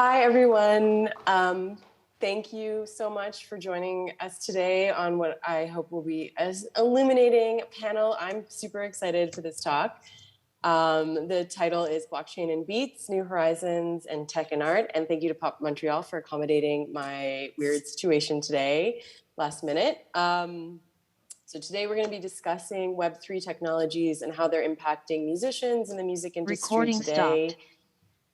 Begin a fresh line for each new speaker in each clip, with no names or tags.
Hi, everyone. Thank you so much for joining us today on what I hope will be an illuminating panel. I'm super excited for this talk. The title is Blockchain and Beats, New Horizons and Tech and Art. And thank you to Pop Montreal for accommodating my weird situation today, last minute. So today we're going to be discussing Web3 technologies and how they're impacting musicians in the music industry today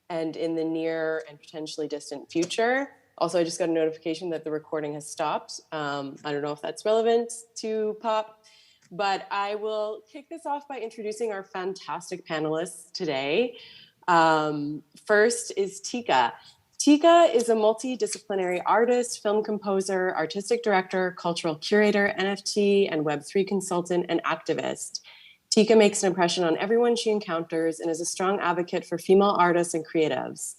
and in the near and potentially distant future. Also, I just got a notification that the recording has stopped. I don't know if that's relevant to Pop, but I will kick this off by introducing our fantastic panelists today. First is Tika. Tika is a multidisciplinary artist, film composer, artistic director, cultural curator, NFT, and Web3 consultant and activist. Tika makes an impression on everyone she encounters and is a strong advocate for female artists and creatives.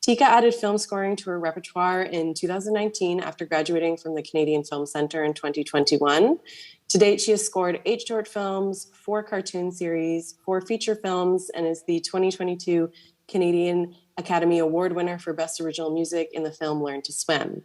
Tika added film scoring to her repertoire in 2019 after graduating from the Canadian Film Centre in 2021. To date, she has scored 8 short films, 4 cartoon series, 4 feature films, and is the 2022 Canadian Academy Award winner for Best Original Music in the film Learn to Swim.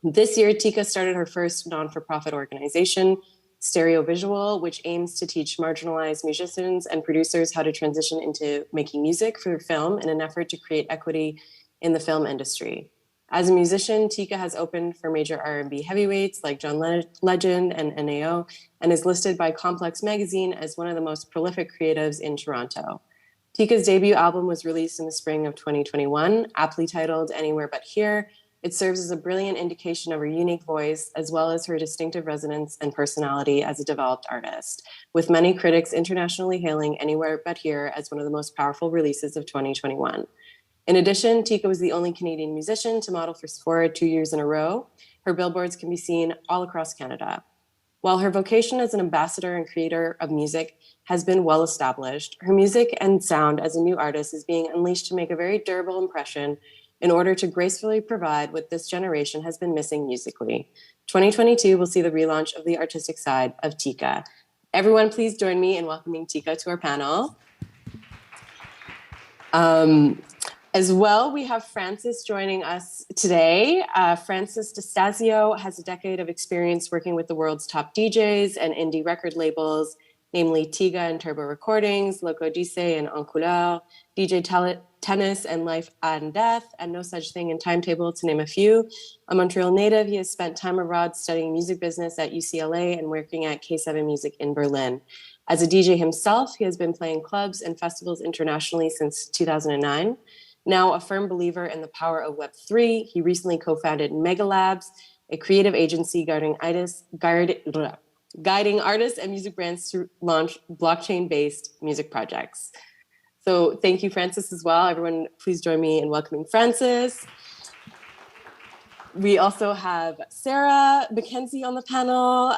This year, Tika started her first non-for-profit organization, Stereo Visual, which aims to teach marginalized musicians and producers how to transition into making music for film in an effort to create equity in the film industry. As a musician, Tika has opened for major R&B heavyweights like John Legend and NAO, and is listed by Complex Magazine as one of the most prolific creatives in Toronto. Tika's debut album was released in the spring of 2021, aptly titled Anywhere But Here. It serves as a brilliant indication of her unique voice, as well as her distinctive resonance and personality as a developed artist, with many critics internationally hailing Anywhere But Here as one of the most powerful releases of 2021. In addition, Tika was the only Canadian musician to model for Sephora 2 years in a row. Her billboards can be seen all across Canada. While her vocation as an ambassador and creator of music has been well established, her music and sound as a new artist is being unleashed to make a very durable impression in order to gracefully provide what this generation has been missing musically. 2022 will see the relaunch of the artistic side of Tika. Everyone, please join me in welcoming Tika to our panel. As well, we have Francis joining us today. Francis Stasio has a decade of experience working with the world's top DJs and indie record labels, namely Tika and Turbo Recordings, Loco Dice and En Couleur, DJ Tennis and Life and Death, and No Such Thing in Timetable, to name a few. A Montreal native, he has spent time abroad studying music business at UCLA and working at K7 Music in Berlin. As a DJ himself, he has been playing clubs and festivals internationally since 2009. Now a firm believer in the power of Web3, he recently co-founded Mega Labs, a creative agency guiding artists and music brands to launch blockchain-based music projects. So thank you, Francis, as well. Everyone, please join me in welcoming Francis. We also have Sarah Mackenzie on the panel.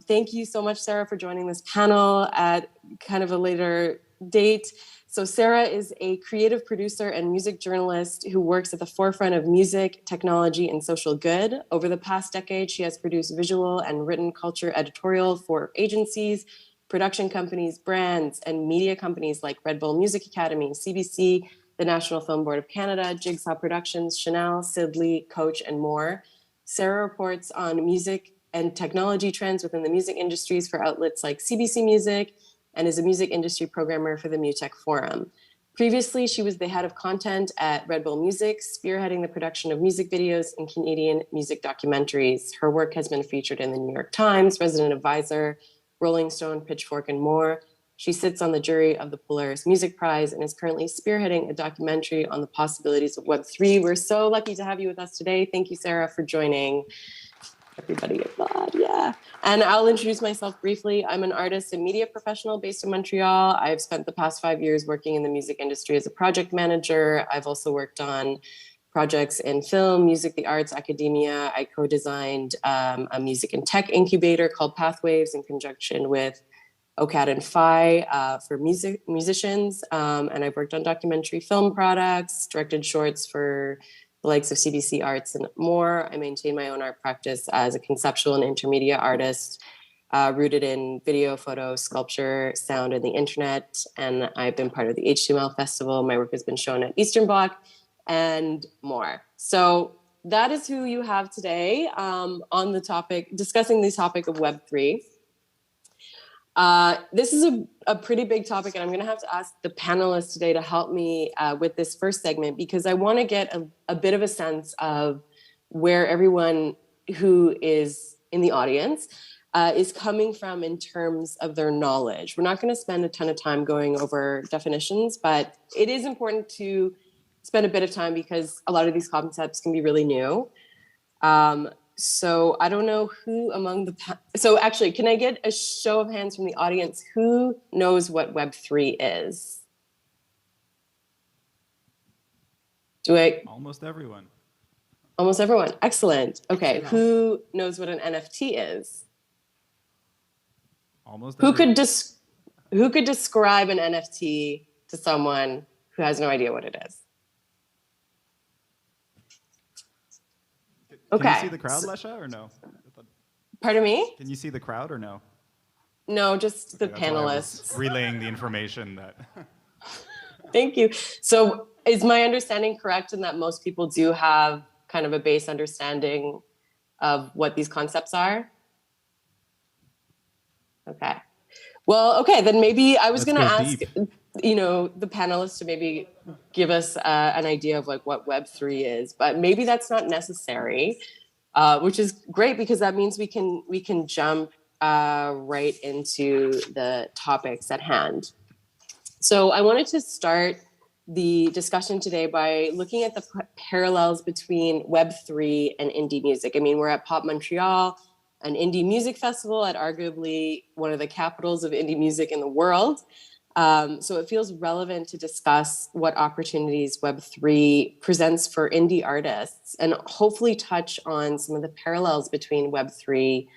Thank you so much, Sarah, for joining this panel at kind of a later date. So Sarah is a creative producer and music journalist who works at the forefront of music, technology, and social good. Over the past decade, she has produced visual and written culture editorial for agencies, production companies, brands, and media companies like Red Bull Music Academy, CBC, the National Film Board of Canada, Jigsaw Productions, Chanel, Sidley, Coach, and more. Sarah reports on music and technology trends within the music industries for outlets like CBC Music, and is a music industry programmer for the MuTech Forum. Previously, she was the head of content at Red Bull Music, spearheading the production of music videos and Canadian music documentaries. Her work has been featured in the New York Times, Resident Advisor, Rolling Stone, Pitchfork, and more. She sits on the jury of the Polaris Music Prize and is currently spearheading a documentary on the possibilities of Web3. We're so lucky to have you with us today. Thank you, Sarah, for joining. Everybody applaud, yeah. And I'll introduce myself briefly. I'm an artist and media professional based in Montreal. I've spent the past 5 years working in the music industry as a project manager. I've also worked on projects in film, music, the arts, academia. I co-designed a music and tech incubator called Pathwaves in conjunction with OCAD and Phi for musicians. And I've worked on documentary film products, directed shorts for the likes of CBC Arts and more. I maintain my own art practice as a conceptual and intermediate artist, rooted in video, photo, sculpture, sound, and the internet. And I've been part of the HTML Festival. My work has been shown at Eastern Bloc and more. So that is who you have today on the topic, discussing the topic of Web3. This is a pretty big topic, and I'm going to have to ask the panelists today to help me with this first segment, because I want to get a bit of a sense of where everyone who is in the audience is coming from in terms of their knowledge. We're not going to spend a ton of time going over definitions, but it is important to spend a bit of time because a lot of these concepts can be really new. So I don't know who among so actually, can I get a show of hands from the audience? Who knows what Web3 is?
Almost everyone.
Almost everyone. Excellent. Okay. Who knows what an NFT is?
Almost everyone.
Who could describe an NFT to someone who has no idea what it is? Okay.
Can you see the crowd, Lesya, or no?
Pardon me?
Can you see the crowd or no?
No, just the panelists.
Relaying the information that.
Thank you. So is my understanding correct in that most people do have kind of a base understanding of what these concepts are? Okay. Well, okay, then maybe I was going to ask, the panelists to maybe give us an idea of like what Web3 is, but maybe that's not necessary, which is great because that means we can jump right into the topics at hand. So I wanted to start the discussion today by looking at the parallels between Web3 and indie music. I mean, we're at Pop Montreal, an indie music festival at arguably one of the capitals of indie music in the world. So it feels relevant to discuss what opportunities Web3 presents for indie artists and hopefully touch on some of the parallels between Web3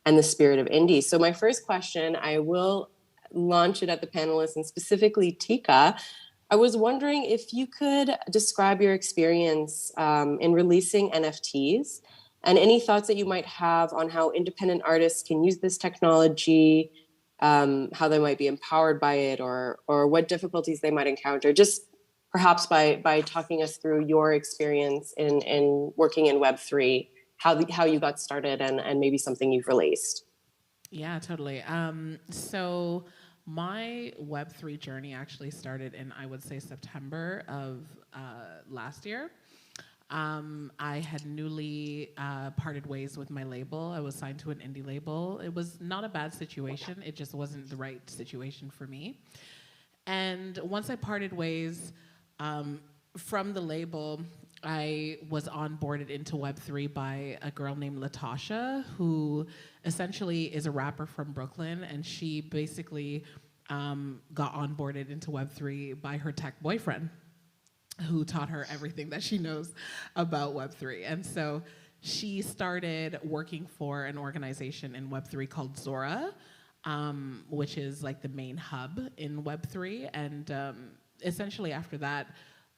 and the spirit of indie. So my first question, I will launch it at the panelists and specifically Tika. I was wondering if you could describe your experience in releasing NFTs and any thoughts that you might have on how independent artists can use this technology, how they might be empowered by it, or what difficulties they might encounter, just perhaps by talking us through your experience in working in Web3, how you got started and maybe something you've released.
Yeah, totally. So my Web3 journey actually started in, I would say, September of last year. I had newly parted ways with my label. I was signed to an indie label. It was not a bad situation. It just wasn't the right situation for me. And once I parted ways from the label, I was onboarded into Web3 by a girl named Latasha, who essentially is a rapper from Brooklyn, and she basically got onboarded into Web3 by her tech boyfriend, who taught her everything that she knows about Web3. And so she started working for an organization in Web3 called Zora, which is like the main hub in Web3. And essentially after that,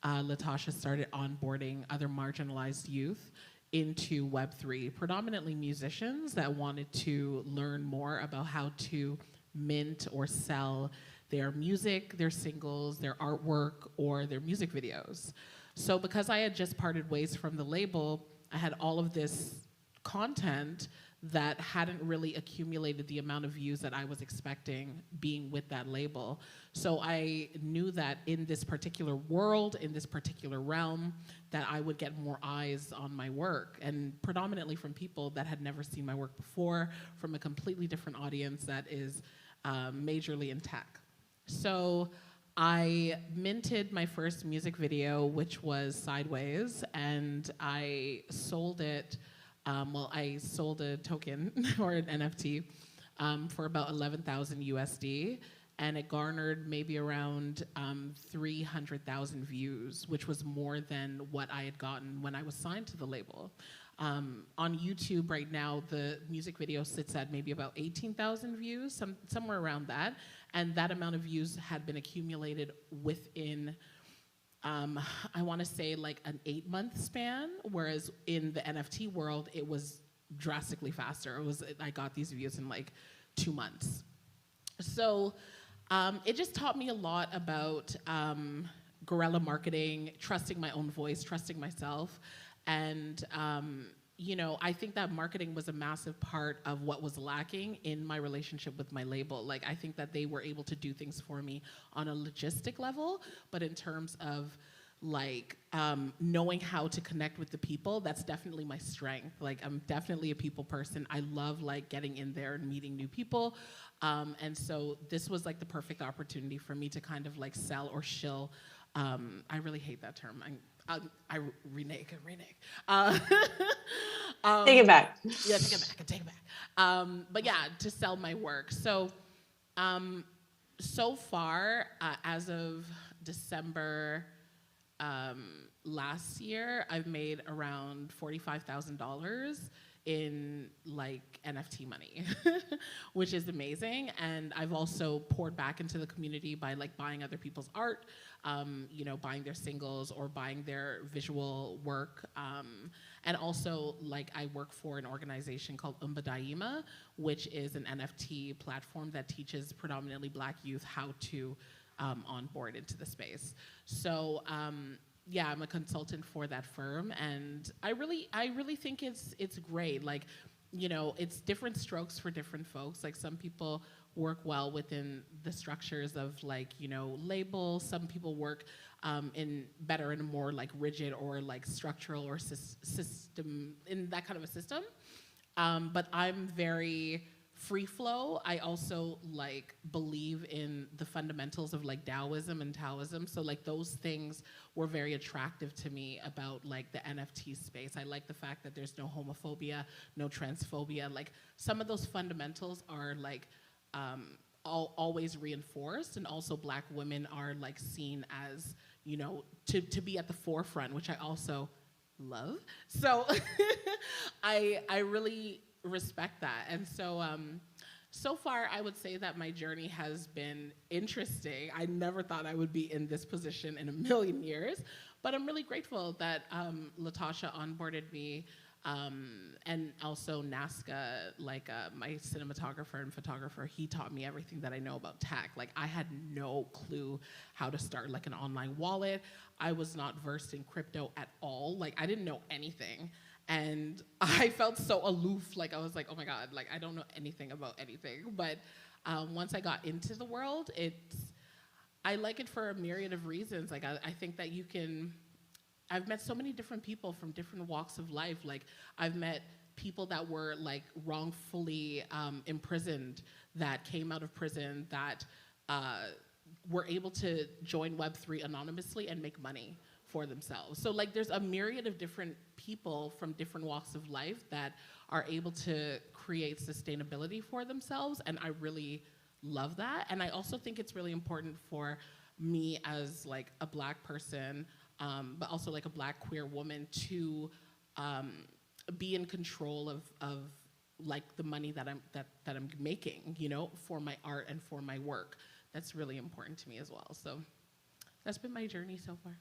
Latasha started onboarding other marginalized youth into Web3, predominantly musicians that wanted to learn more about how to mint or sell their music, their singles, their artwork, or their music videos. So because I had just parted ways from the label, I had all of this content that hadn't really accumulated the amount of views that I was expecting being with that label. So I knew that in this particular world, in this particular realm, that I would get more eyes on my work, and predominantly from people that had never seen my work before, from a completely different audience that is majorly in tech. So I minted my first music video, which was Sideways, and I sold it. I sold a token or an NFT for about 11,000 USD, and it garnered maybe around 300,000 views, which was more than what I had gotten when I was signed to the label. On YouTube right now, the music video sits at maybe about 18,000 views, somewhere around that, and that amount of views had been accumulated within I want to say like an 8-month span, whereas in the NFT world, it was drastically faster. I got these views in like 2 months. So it just taught me a lot about guerrilla marketing, trusting my own voice, trusting myself. And, you know, I think that marketing was a massive part of what was lacking in my relationship with my label. Like, I think that they were able to do things for me on a logistic level, but in terms of like knowing how to connect with the people, that's definitely my strength. Like, I'm definitely a people person. I love like getting in there and meeting new people. And so this was like the perfect opportunity for me to kind of like sell or shill. I really hate that term. I renege.
Take it back.
Yeah, take it back. But yeah, to sell my work. So, so far, as of December last year, I've made around $45,000 in like NFT money, which is amazing. And I've also poured back into the community by like buying other people's art, you know, buying their singles or buying their visual work. And also, like, I work for an organization called Daima, which is an NFT platform that teaches predominantly Black youth how to onboard into the space. So, yeah, I'm a consultant for that firm, and I really think it's great. Like, you know, it's different strokes for different folks. Like, some people work well within the structures of, like, you know, labels. Some people work better in a more like rigid or like structural or system, in that kind of a system. But I'm very free flow. I also like believe in the fundamentals of like Taoism and Taoism. So like those things were very attractive to me about like the NFT space. I like the fact that there's no homophobia, no transphobia. Like, some of those fundamentals are like always reinforced, and also Black women are like seen as, you know, to be at the forefront, which I also love. So I really respect that. And so so far I would say that my journey has been interesting. I never thought I would be in this position in a million years, but I'm really grateful that Latasha onboarded me, and also Nazca, like my cinematographer and photographer. He taught me everything that I know about tech. Like, I had no clue how to start like an online wallet. I was not versed in crypto at all. Like, I didn't know anything. And I felt so aloof. Like, I was like, oh my God, like, I don't know anything about anything. But once I got into the world, I like it for a myriad of reasons. Like, I think that I've met so many different people from different walks of life. Like, I've met people that were like wrongfully imprisoned, that came out of prison, that were able to join Web3 anonymously and make money for themselves. So like, there's a myriad of different people from different walks of life that are able to create sustainability for themselves, and I really love that. And I also think it's really important for me as like a Black person, but also like a Black queer woman, to be in control of like the money that I'm making, you know, for my art and for my work. That's really important to me as well. So that's been my journey so far.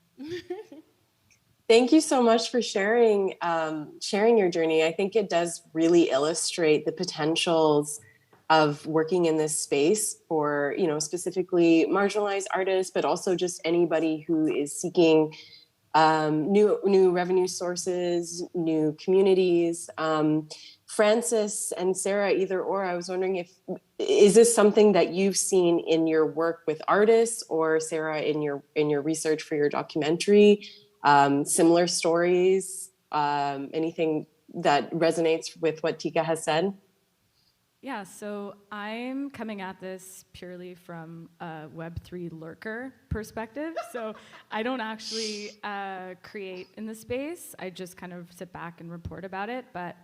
Thank you so much for sharing your journey. I think it does really illustrate the potentials of working in this space for, you know, specifically marginalized artists, but also just anybody who is seeking new revenue sources, new communities. Francis and Sarah, either or, I was wondering is this something that you've seen in your work with artists, or Sarah in your research for your documentary? Similar stories, anything that resonates with what Tika has said?
Yeah, so I'm coming at this purely from a Web3 lurker perspective. So I don't actually create in the space. I just kind of sit back and report about it. But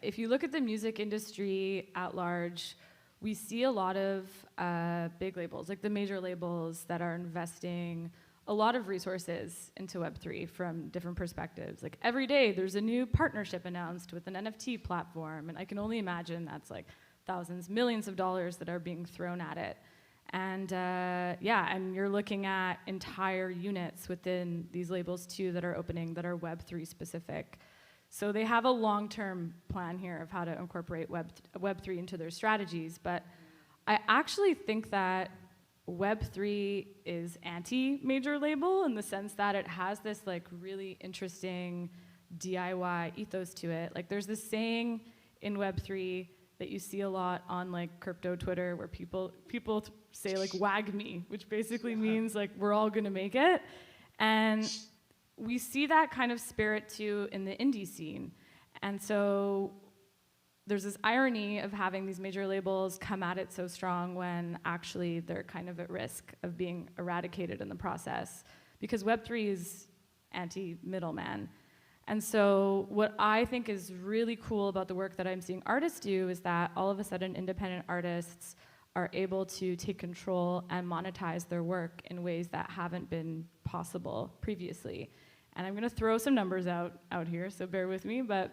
if you look at the music industry at large, we see a lot of big labels, like the major labels that are investing a lot of resources into Web3 from different perspectives. Like, every day there's a new partnership announced with an NFT platform, and I can only imagine that's like thousands, millions of dollars that are being thrown at it. And yeah, and you're looking at entire units within these labels too that are opening that are Web3 specific. So they have a long-term plan here of how to incorporate Web3 into their strategies, but I actually think that Web3 is anti-major label in the sense that it has this like really interesting DIY ethos to it. Like there's this saying in Web3 that you see a lot on like crypto Twitter where people say like wag me, which basically means like we're all gonna make it. And we see that kind of spirit too in the indie scene. And so there's this irony of having these major labels come at it so strong when actually they're kind of at risk of being eradicated in the process, because Web3 is anti-middleman. And so what I think is really cool about the work that I'm seeing artists do is that all of a sudden independent artists are able to take control and monetize their work in ways that haven't been possible previously. And I'm gonna throw some numbers out here, so bear with me, but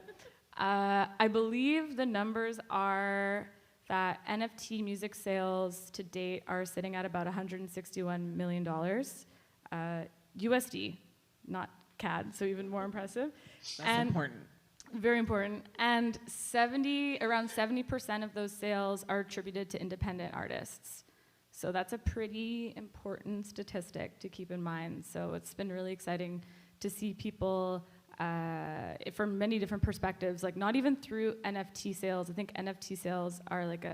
I believe the numbers are that NFT music sales to date are sitting at about $161 million, USD, not CAD, so even more impressive.
That's important.
Very important. And around 70% of those sales are attributed to independent artists. So that's a pretty important statistic to keep in mind. So it's been really exciting to see people from many different perspectives, like not even through NFT sales. I think NFT sales are like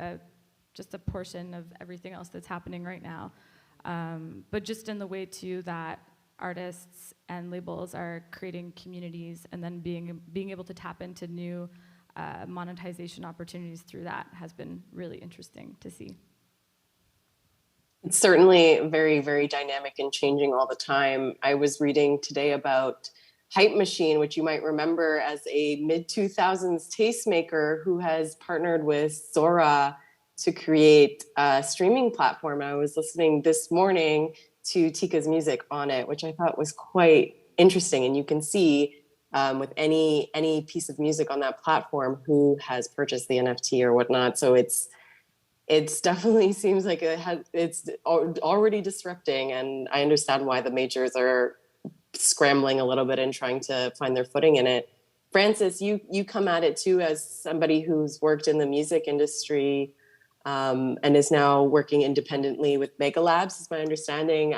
just a portion of everything else that's happening right now. But just in the way too that artists and labels are creating communities and then being able to tap into new monetization opportunities through that has been really interesting to see.
It's certainly very, very dynamic and changing all the time. I was reading today about Hype Machine, which you might remember as a mid-2000s tastemaker who has partnered with Zora to create a streaming platform. I was listening this morning to Tika's music on it, which I thought was quite interesting. And you can see with any piece of music on that platform who has purchased the NFT or whatnot. So it's definitely seems like it's already disrupting, and I understand why the majors are scrambling a little bit and trying to find their footing in it. Francis, you come at it too as somebody who's worked in the music industry and is now working independently with Mega Labs, is my understanding.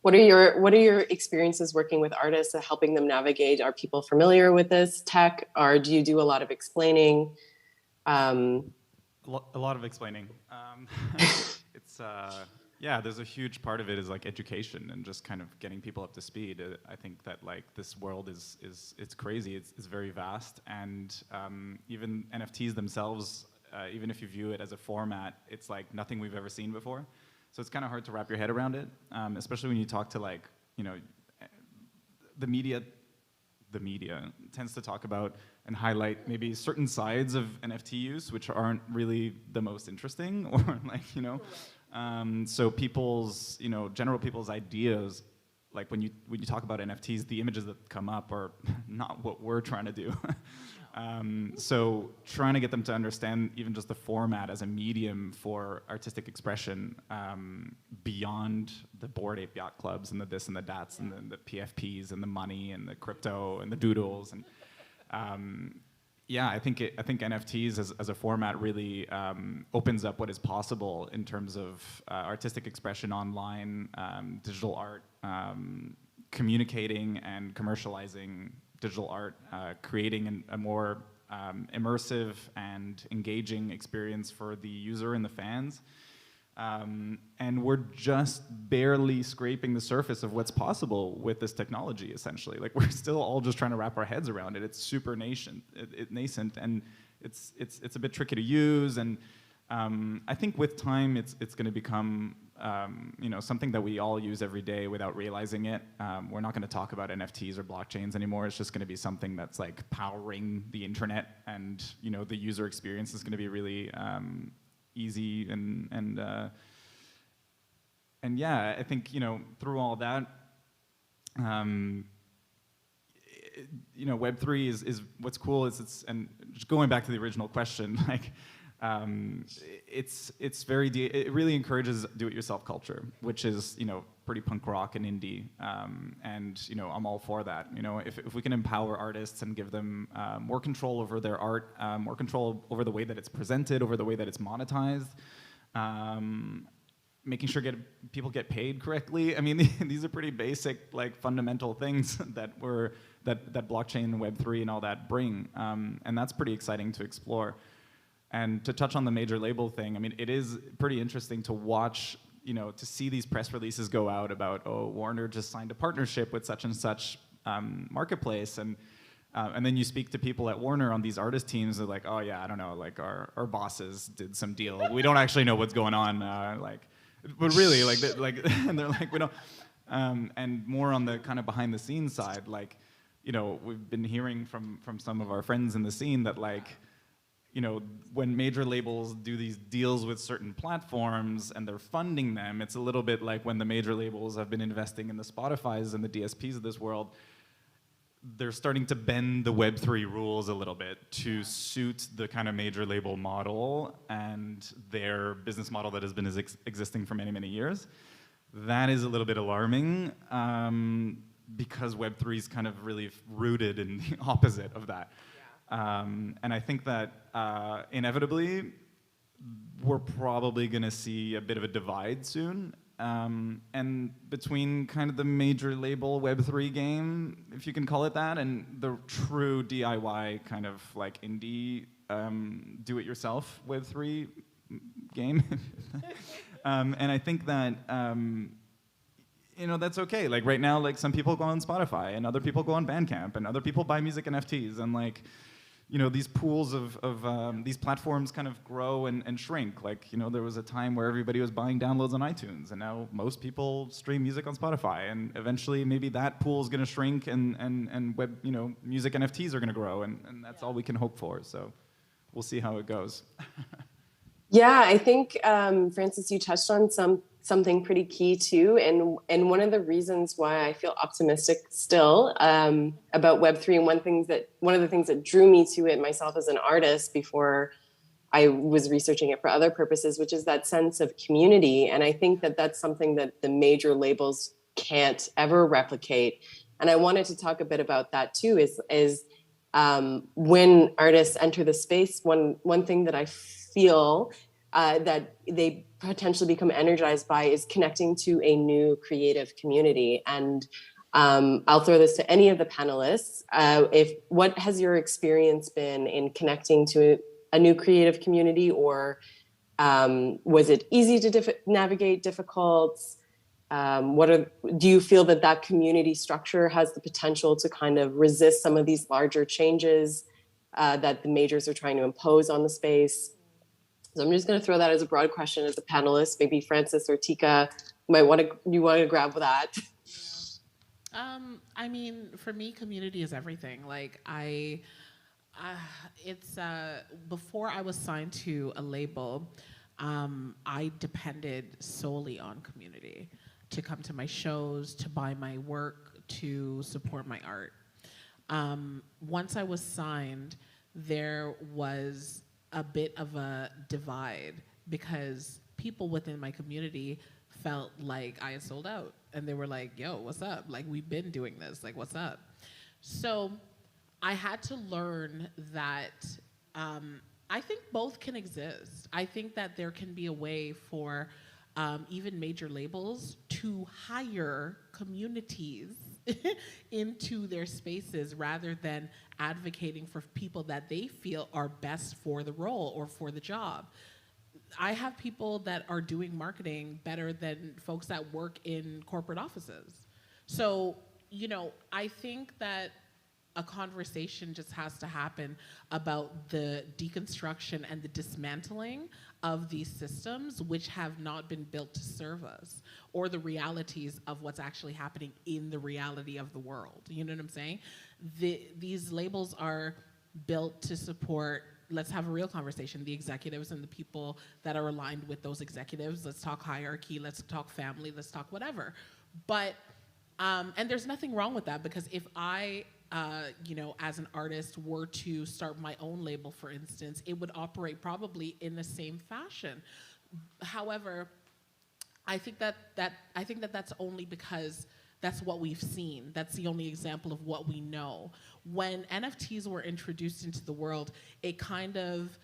What are your experiences working with artists and helping them navigate? Are people familiar with this tech, or do you do a lot of explaining?
A lot of explaining. It's yeah, there's a huge part of it is like education and just kind of getting people up to speed. I think that like this world is it's crazy. It's very vast, and even NFTs themselves, even if you view it as a format, it's like nothing we've ever seen before. So it's kind of hard to wrap your head around it, especially when you talk to like, you know, the media tends to talk about and highlight maybe certain sides of NFT use, which aren't really the most interesting, or like, you know, so people's, you know, general people's ideas, like when you talk about NFTs, the images that come up are not what we're trying to do. So trying to get them to understand even just the format as a medium for artistic expression beyond the Bored Ape Yacht Clubs and the this and the dats and the PFPs and the money and the crypto and the doodles, and yeah, I think NFTs as a format really opens up what is possible in terms of artistic expression online, digital art, communicating and commercializing digital art, creating a more immersive and engaging experience for the user and the fans. And we're just barely scraping the surface of what's possible with this technology, essentially. Like, we're still all just trying to wrap our heads around it. It's super nascent, and it's a bit tricky to use. And I think with time, it's going to become you know, something that we all use every day without realizing it. We're not going to talk about NFTs or blockchains anymore. It's just going to be something that's like powering the internet, and you know, the user experience is going to be really easy and yeah, I think, you know, through all that, you know, Web3 is what's cool is and just going back to the original question, like. It really encourages do-it-yourself culture, which is, you know, pretty punk rock and indie, and you know, I'm all for that. You know, if we can empower artists and give them more control over their art, more control over the way that it's presented, over the way that it's monetized, making sure people get paid correctly. I mean, these are pretty basic, like fundamental things that blockchain and Web3 and all that bring, and that's pretty exciting to explore. And to touch on the major label thing, I mean, it is pretty interesting to watch, to see these press releases go out about, oh, Warner just signed a partnership with such and such marketplace, and then you speak to people at Warner on these artist teams, they're like, oh yeah, I don't know, like our bosses did some deal. We don't actually know what's going on, but really, and they're like, we don't. And more on the kind of behind the scenes side, like, we've been hearing from some of our friends in the scene that when major labels do these deals with certain platforms and they're funding them, it's a little bit like when the major labels have been investing in the Spotifys and the DSPs of this world. They're starting to bend the Web3 rules a little bit to suit the kind of major label model and their business model that has been existing for many, many years. That is a little bit alarming because Web3 is kind of really rooted in the opposite of that. And I think that inevitably, we're probably going to see a bit of a divide soon. And between kind of the major label Web3 game, if you can call it that, and the true DIY kind of like indie do-it-yourself Web3 game. And I think that that's okay. Like right now, like some people go on Spotify and other people go on Bandcamp and other people buy music NFTs, and like these pools of these platforms kind of grow and shrink. Like, there was a time where everybody was buying downloads on iTunes, and now most people stream music on Spotify. And eventually, maybe that pool is going to shrink, and web, music NFTs are going to grow, and that's all we can hope for. So, we'll see how it goes.
Yeah, I think Francis, you touched on something pretty key too, and one of the reasons why I feel optimistic still about Web3, and one of the things that drew me to it myself as an artist before I was researching it for other purposes, which is that sense of community. And I think that that's something that the major labels can't ever replicate. And I wanted to talk a bit about that too, is when artists enter the space, one thing that I feel that they potentially become energized by is connecting to a new creative community. And I'll throw this to any of the panelists. What has your experience been in connecting to a new creative community, or was it easy to navigate, difficult? Do you feel that community structure has the potential to kind of resist some of these larger changes that the majors are trying to impose on the space? So I'm just going to throw that as a broad question as a panelist. Maybe Francis or Tika, you want to grab that.
I mean, for me, community is everything. Like before I was signed to a label, I depended solely on community to come to my shows, to buy my work, to support my art. Once I was signed, there was a bit of a divide because people within my community felt like I had sold out, and they were like, yo, what's up? Like, we've been doing this, like, what's up? So I had to learn that I think both can exist. I think that there can be a way for even major labels to hire communities into their spaces rather than advocating for people that they feel are best for the role or for the job. I have people that are doing marketing better than folks that work in corporate offices. So, I think that a conversation just has to happen about the deconstruction and the dismantling of these systems which have not been built to serve us, or the realities of what's actually happening in the reality of the world. You know what I'm saying? These labels are built to support, let's have a real conversation, the executives and the people that are aligned with those executives. Let's talk hierarchy, let's talk family, let's talk whatever. But, and there's nothing wrong with that, because if I, as an artist were to start my own label, for instance, it would operate probably in the same fashion. However, I think that's only because that's what we've seen. That's the only example of what we know. When NFTs were introduced into the world, it kind of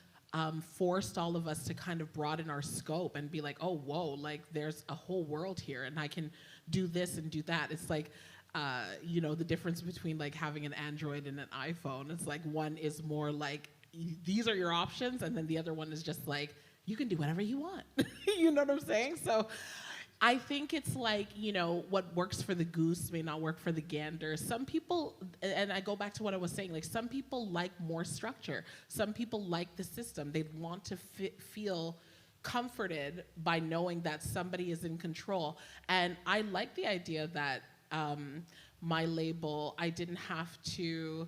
forced all of us to kind of broaden our scope and be like, oh, whoa, like there's a whole world here and I can do this and do that. It's like, you know, the difference between like having an Android and an iPhone. It's like one is more like, these are your options, and then the other one is just like, you can do whatever you want. You know what I'm saying? So I think it's like, you know, what works for the goose may not work for the gander. Some people, and I go back to what I was saying, like some people like more structure. Some people like the system. They want to feel comforted by knowing that somebody is in control. And I like the idea that my label, I didn't have to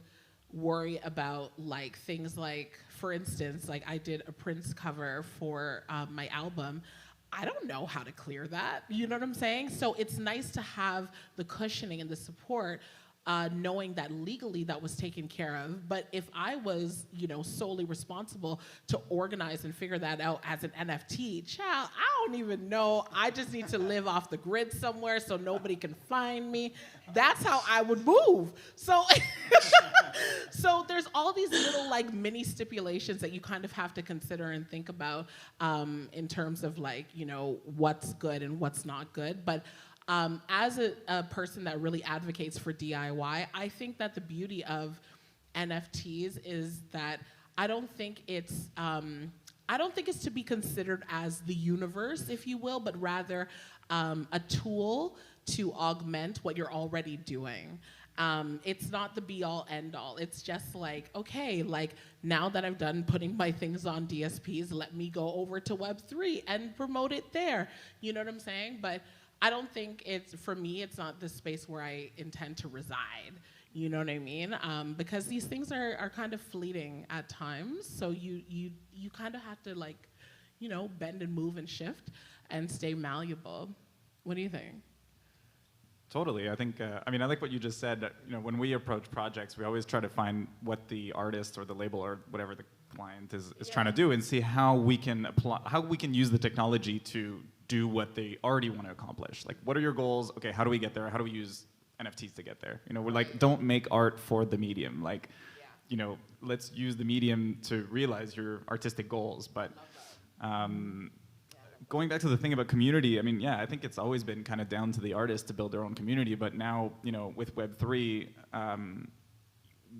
worry about like things like, for instance, like I did a Prince cover for my album. I don't know how to clear that, you know what I'm saying? So it's nice to have the cushioning and the support, knowing that legally that was taken care of. But if I was, you know, solely responsible to organize and figure that out as an NFT, child, I don't even know. I just need to live off the grid somewhere so nobody can find me. That's how I would move. So, so there's all these little like mini stipulations that you kind of have to consider and think about in terms of like, you know, what's good and what's not good. But as a person that really advocates for DIY, I think that the beauty of NFTs is that I don't think it's to be considered as the universe, if you will, but rather a tool to augment what you're already doing. It's not the be-all, end-all. It's just like, okay, like now that I've done putting my things on DSPs, let me go over to Web3 and promote it there. You know what I'm saying? But I don't think it's, for me, it's not the space where I intend to reside. You know what I mean? Because these things are kind of fleeting at times. So you kind of have to like, you know, bend and move and shift and stay malleable. What do you think?
Totally. I think, I mean, I like what you just said. That, you know, when we approach projects, we always try to find what the artist or the label or whatever the client is trying to do and see how we can apply, how we can use the technology to do what they already want to accomplish. Like, what are your goals? Okay, how do we get there? How do we use NFTs to get there? You know, we're like, don't make art for the medium. Like, you know, let's use the medium to realize your artistic goals. But going back to the thing about community, I mean, yeah, I think it's always been kind of down to the artist to build their own community. But now, you know, with Web3,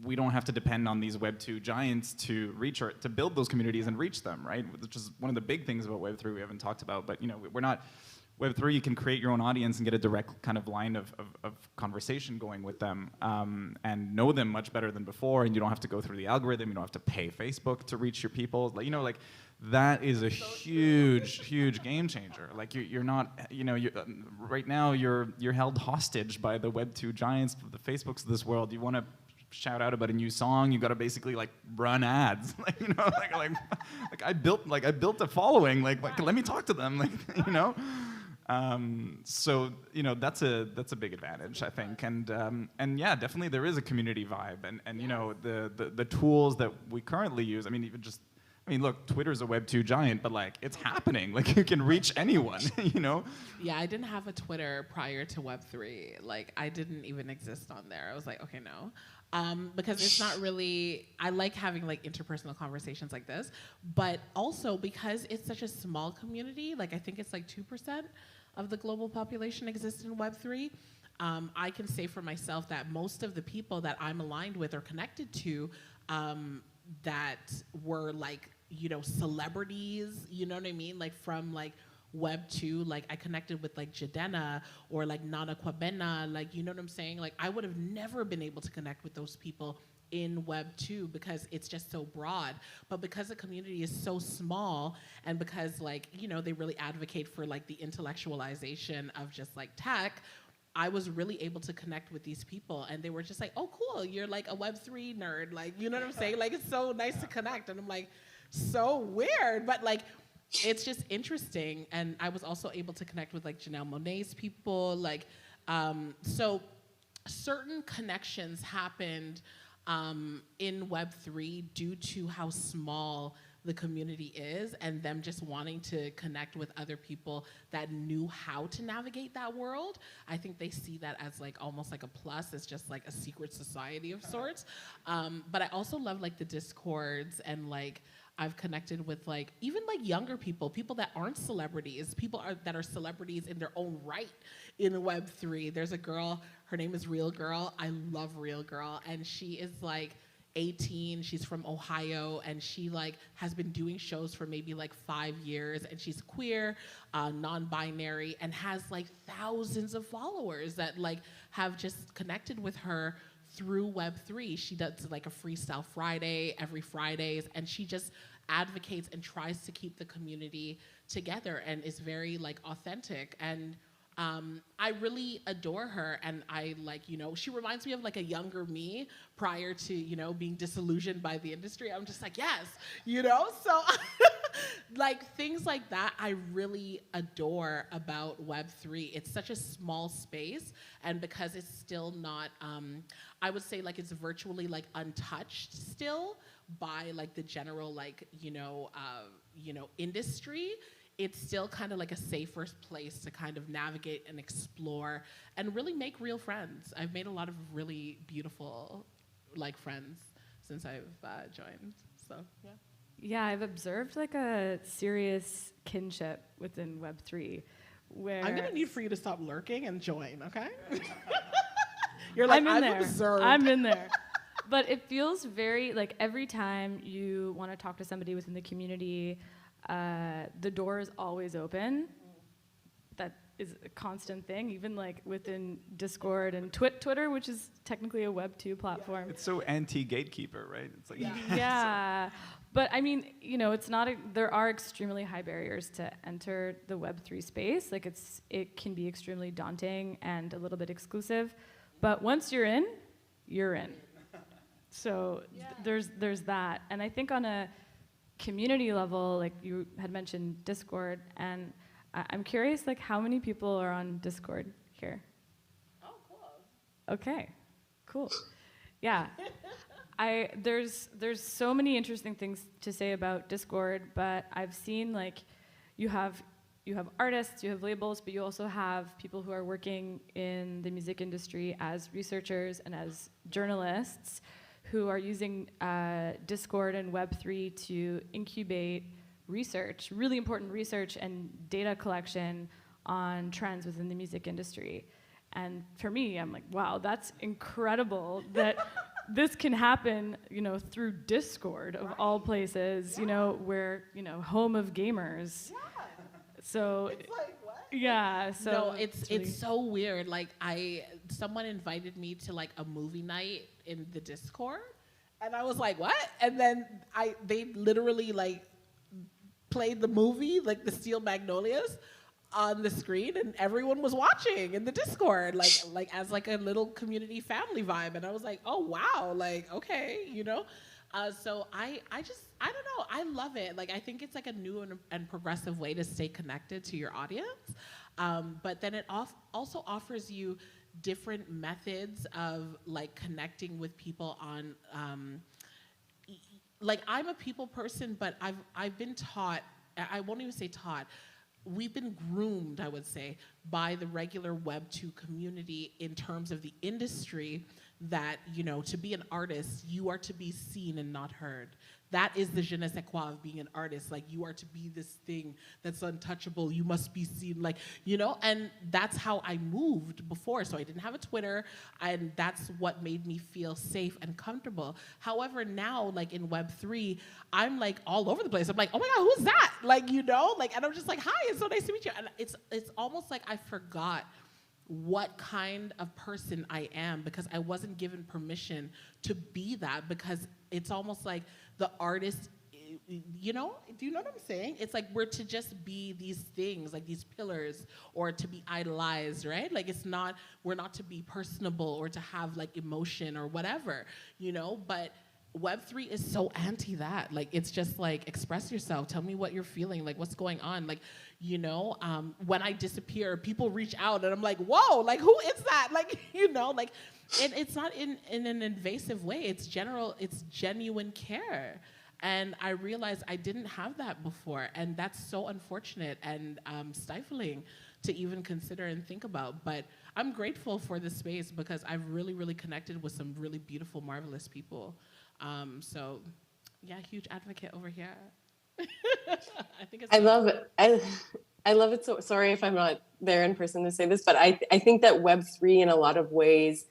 we don't have to depend on these Web2 giants to reach or to build those communities and reach them, right? Which is one of the big things about Web3 we haven't talked about. But you know, we're not Web3. You can create your own audience and get a direct kind of line of conversation going with them, and know them much better than before. And you don't have to go through the algorithm. You don't have to pay Facebook to reach your people. Like, you know, like that is a huge game changer. Like you're not, you know, right now you're held hostage by the Web2 giants, the Facebooks of this world. You want to shout out about a new song, you got to basically like run ads. Like, you know, like I built a following. Like let me talk to them. Like, you know. So you know, that's a big advantage, I think. And yeah, definitely there is a community vibe. And you know, the tools that we currently use. I mean, even just. I mean, look, Twitter's a Web2 giant, but like it's happening. Like you can reach anyone, you know?
Yeah, I didn't have a Twitter prior to Web3. Like I didn't even exist on there. I was like, okay, no. Because it's not really, I like having like interpersonal conversations like this, but also because it's such a small community, like I think it's like 2% of the global population exists in Web3. I can say for myself that most of the people that I'm aligned with or connected to that were like, you know, celebrities, you know what I mean? Like from like Web 2, like I connected with like Jadena or like Nana Kwabena, like, you know what I'm saying? Like I would have never been able to connect with those people in Web 2 because it's just so broad. But because the community is so small and because like, you know, they really advocate for like the intellectualization of just like tech, I was really able to connect with these people and they were just like, oh, cool, you're like a Web3 nerd. Like, you know what I'm saying? Like, it's so nice to connect. And I'm like, so weird, but like, it's just interesting. And I was also able to connect with like Janelle Monáe's people. Like, so certain connections happened in Web3 due to how small the community is and them just wanting to connect with other people that knew how to navigate that world. I think they see that as like almost like a plus. It's just like a secret society of sorts. But I also love like the discords and like I've connected with like even like younger people that aren't celebrities, that are celebrities in their own right in Web3. There's a girl, her name is Real Girl. I love Real Girl, and she is like 18. She's from Ohio, and she like has been doing shows for maybe like 5 years, and she's queer, non-binary, and has like thousands of followers that like have just connected with her through Web3. She does like a Freestyle Friday every Fridays, and she just advocates and tries to keep the community together and is very like authentic. And I really adore her, and I like, you know, she reminds me of like a younger me prior to, you know, being disillusioned by the industry. I'm just like, yes, you know, so like things like that I really adore about Web3. It's such a small space, and because it's still not, I would say like it's virtually like untouched still by like the general like, you know, industry. It's still kind of like a safer place to kind of navigate and explore and really make real friends. I've made a lot of really beautiful like friends since I've joined, so yeah.
Yeah, I've observed like a serious kinship within Web3 where...
I'm gonna need for you to stop lurking and join, okay? You're like,
I'm in
I've
there.
observed.
I'm in there. But it feels very, like every time you want to talk to somebody within the community, the door is always open. That is a constant thing, even like within Discord and Twitter, which is technically a Web2 platform.
It's so anti-gatekeeper, right? It's like
Yeah. But I mean, you know, it's not there are extremely high barriers to enter the Web3 space. Like it can be extremely daunting and a little bit exclusive. But once you're in, you're in. So there's that. And I think on a community level, like you had mentioned Discord, and I'm curious, like how many people are on Discord here?
Oh, cool.
Okay, cool. Yeah. There's so many interesting things to say about Discord, but I've seen like you have artists, you have labels, but you also have people who are working in the music industry as researchers and as journalists who are using Discord and Web3 to incubate research, really important research and data collection on trends within the music industry. And for me, I'm like, wow, that's incredible that this can happen, you know, through Discord of all places, you know, where, you know, home of gamers. Yeah. So
It's like, what?
yeah, so
no, it's so weird. Like someone invited me to like a movie night in the Discord, and I was like, what? And then they literally like played the movie, like the Steel Magnolias, on the screen, and everyone was watching in the Discord, like as like a little community family vibe. And I was like, oh wow, like okay, you know. So I don't know, I love it. Like I think it's like a new and progressive way to stay connected to your audience. But then it also offers you different methods of like connecting with people on. Like I'm a people person, but I've been taught. I won't even say taught. We've been groomed, I would say, by the regular Web2 community in terms of the industry that, you know, to be an artist, you are to be seen and not heard. That is the je ne sais quoi of being an artist. Like, you are to be this thing that's untouchable. You must be seen, like, you know? And that's how I moved before. So I didn't have a Twitter, and that's what made me feel safe and comfortable. However, now, like, in Web3, I'm, like, all over the place. I'm like, oh my God, who's that? Like, you know? Like, and I'm just like, hi, it's so nice to meet you. And it's almost like I forgot what kind of person I am because I wasn't given permission to be that, because it's almost like the artist, you know, do you know what I'm saying? It's like we're to just be these things, like these pillars, or to be idolized, right? Like we're not to be personable or to have like emotion or whatever, you know, but Web3 is so anti that. Like, it's just like, express yourself, tell me what you're feeling, like what's going on. Like, you know, when I disappear, people reach out and I'm like, whoa, like who is that? Like, you know, like, and it's not in an invasive way. It's genuine care. And I realized I didn't have that before. And that's so unfortunate and stifling to even consider and think about. But I'm grateful for this space because I've really, really connected with some really beautiful, marvelous people. So yeah, huge advocate over here. I think it's
I love it. I love it. So sorry if I'm not there in person to say this, but I think that Web3 in a lot of ways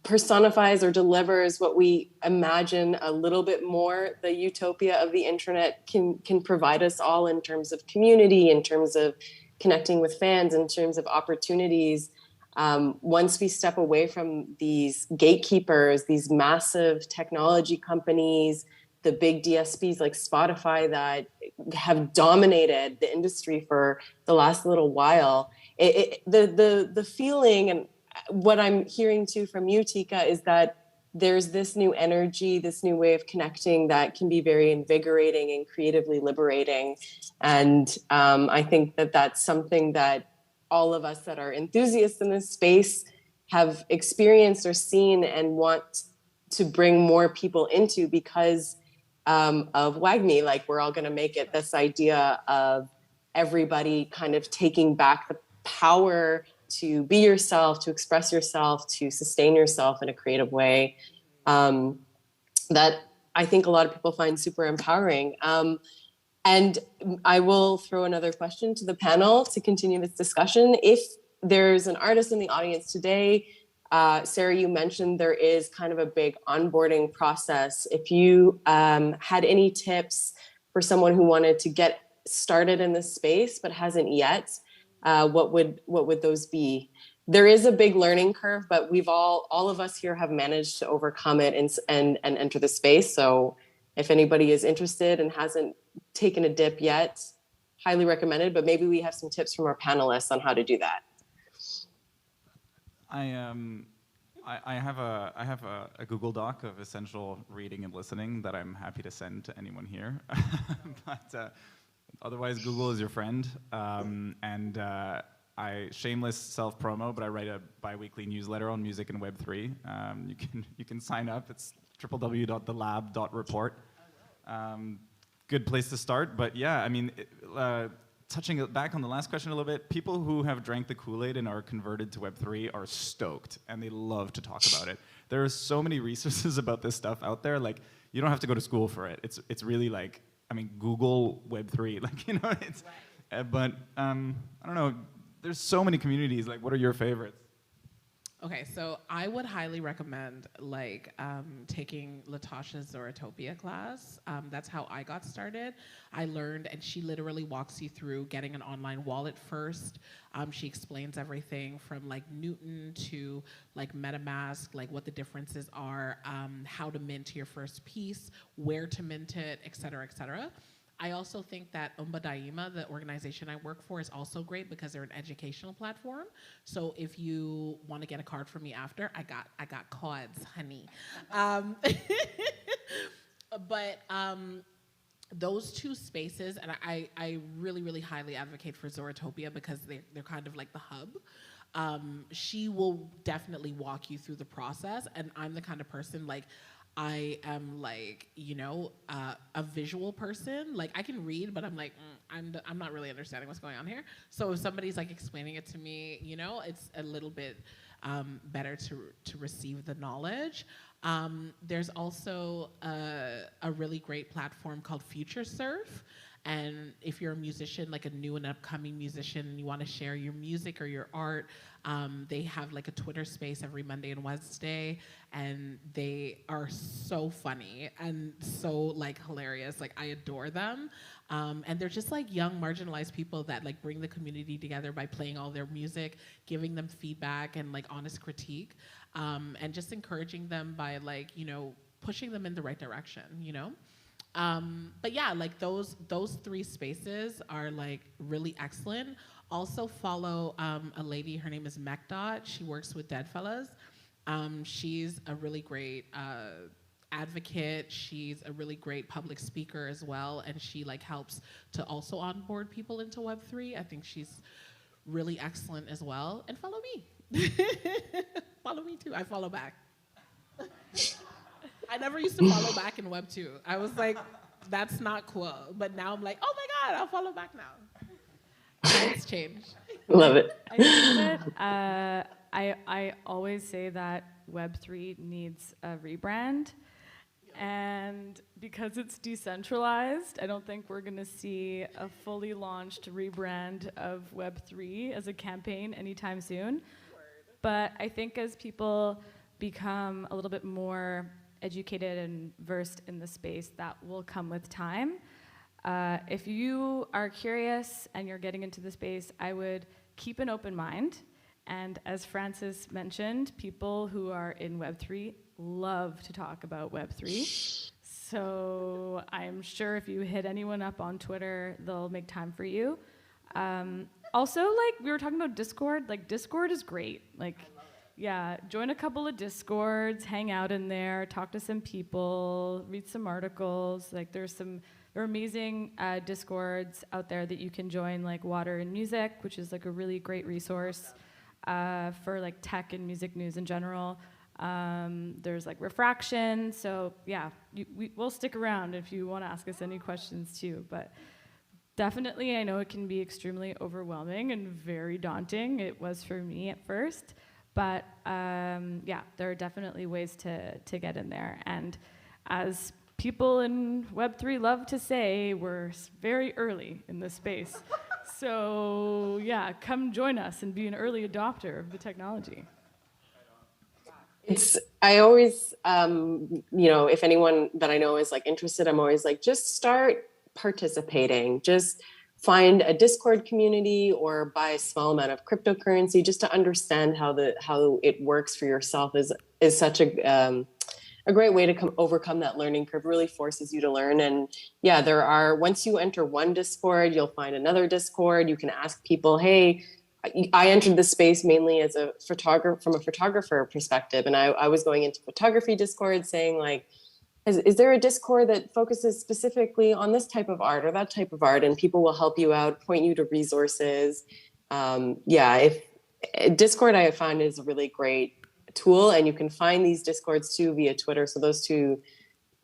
personifies or delivers what we imagine a little bit more the utopia of the internet can provide us all in terms of community, in terms of connecting with fans, in terms of opportunities. Once we step away from these gatekeepers, these massive technology companies, the big DSPs like Spotify that have dominated the industry for the last little while, the feeling and what I'm hearing too from you, Tika, is that there's this new energy, this new way of connecting that can be very invigorating and creatively liberating. And I think that that's something that all of us that are enthusiasts in this space have experienced or seen and want to bring more people into because of WAGMI. Like, we're all going to make it this idea of everybody kind of taking back the power to be yourself, to express yourself, to sustain yourself in a creative way, that I think a lot of people find super empowering. And I will throw another question to the panel to continue this discussion. If there's an artist in the audience today, Sarah, you mentioned there is kind of a big onboarding process. If you had any tips for someone who wanted to get started in this space but hasn't yet, what would those be? There is a big learning curve, but we've all of us here have managed to overcome it and enter the space. So if anybody is interested and hasn't taken a dip yet, highly recommended, but maybe we have some tips from our panelists on how to do that.
I have a Google Doc of essential reading and listening that I'm happy to send to anyone here. But otherwise, Google is your friend. I shameless self-promo, but I write a bi-weekly newsletter on music and Web3. You can sign up. It's www.thelab.report. Good place to start. But yeah, I mean, touching back on the last question a little bit, people who have drank the Kool-Aid and are converted to Web3 are stoked, and they love to talk about it. There are so many resources about this stuff out there. Like, you don't have to go to school for it. It's really like, I mean, Google Web3. Like, you know, it's. But I don't know. There's so many communities. Like, what are your favorites?
Okay, so I would highly recommend like taking Latasha's Zoratopia class. That's how I got started. I learned, and she literally walks you through getting an online wallet first. She explains everything from like Newton to like MetaMask, like what the differences are, how to mint your first piece, where to mint it, et cetera, et cetera. I also think that Daima, the organization I work for, is also great because they're an educational platform. So if you want to get a card from me after, I got cards, honey. But those two spaces, and I really, really highly advocate for Zoratopia because they're kind of like the hub. She will definitely walk you through the process, and I'm the kind of person like, I am like, you know, a visual person. Like, I can read, but I'm like, I'm not really understanding what's going on here. So if somebody's like explaining it to me, you know, it's a little bit better to receive the knowledge. There's also a really great platform called Future Surf. And if you're a musician, like a new and upcoming musician, and you want to share your music or your art, they have like a Twitter space every Monday and Wednesday, and they are so funny and so like hilarious. Like, I adore them. And they're just like young, marginalized people that like bring the community together by playing all their music, giving them feedback and like honest critique, and just encouraging them by like, you know, pushing them in the right direction, you know? But yeah, like those three spaces are like really excellent. Also follow a lady, her name is Mecdot. She works with Deadfellas. She's a really great advocate. She's a really great public speaker as well, and she like helps to also onboard people into Web3. I think she's really excellent as well. And follow me. Follow me too. I follow back. I never used to follow back in Web 2. I was like, that's not cool. But now I'm like, oh my God, I'll follow back now. It's changed.
Love it.
I think that I always say that Web3 needs a rebrand. And because it's decentralized, I don't think we're going to see a fully launched rebrand of Web3 as a campaign anytime soon. But I think as people become a little bit more educated and versed in the space, that will come with time. If you are curious and you're getting into the space, I would keep an open mind. And as Francis mentioned, people who are in Web3 love to talk about Web3. So I'm sure if you hit anyone up on Twitter, they'll make time for you. Also, like we were talking about Discord, like Discord is great. Like, yeah, join a couple of Discords, hang out in there, talk to some people, read some articles. Like there are amazing Discords out there that you can join, like Water and Music, which is like a really great resource for like tech and music news in general. There's like Refraction. So yeah, we'll stick around if you want to ask us any questions too. But definitely, I know it can be extremely overwhelming and very daunting. It was for me at first. But yeah, there are definitely ways to get in there. And as people in Web3 love to say, we're very early in this space. So yeah, come join us and be an early adopter of the technology.
I always, if anyone that I know is like interested, I'm always like, just start participating. Just find a Discord community or buy a small amount of cryptocurrency just to understand how it works for yourself is such a great way to overcome that learning curve. Really forces you to learn. And yeah, once you enter one Discord, you'll find another Discord. You can ask people, hey, I entered this space mainly as a photographer, from a photographer perspective. And I was going into photography Discord saying like, is there a Discord that focuses specifically on this type of art or that type of art? And people will help you out, point you to resources. If Discord I found is a really great tool, and you can find these Discords too via Twitter. So those two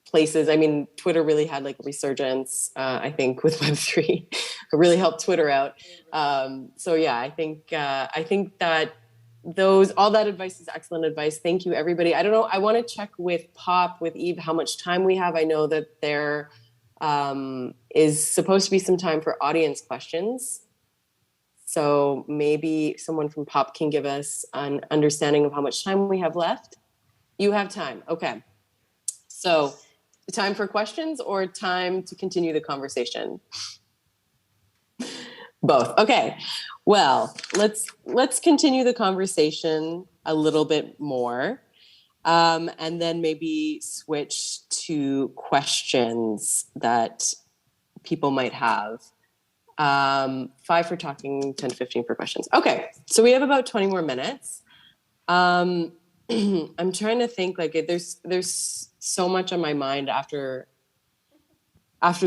places, I mean, Twitter really had like a resurgence, I think, with Web3. It really helped Twitter out. So yeah, I think that all that advice is excellent advice. Thank you, everybody. I don't know. I want to check with Eve, how much time we have. I know that there is supposed to be some time for audience questions. So maybe someone from Pop can give us an understanding of how much time we have left. You have time. Okay. So time for questions or time to continue the conversation? Both. Okay. Well, let's continue the conversation a little bit more, and then maybe switch to questions that people might have. 5 for talking, 10 to 15 for questions. Okay. So we have about 20 more minutes. I'm trying to think, like, there's so much on my mind after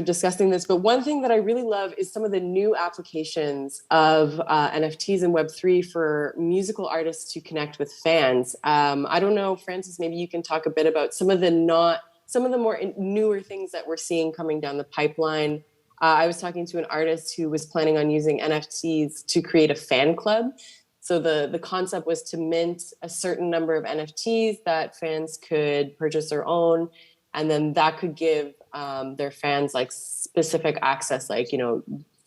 discussing this, but one thing that I really love is some of the new applications of NFTs and Web3 for musical artists to connect with fans. I don't know, Francis, maybe you can talk a bit about some of the more newer things that we're seeing coming down the pipeline. I was talking to an artist who was planning on using NFTs to create a fan club. So the concept was to mint a certain number of NFTs that fans could purchase their own, and then that could give their fans like specific access, like,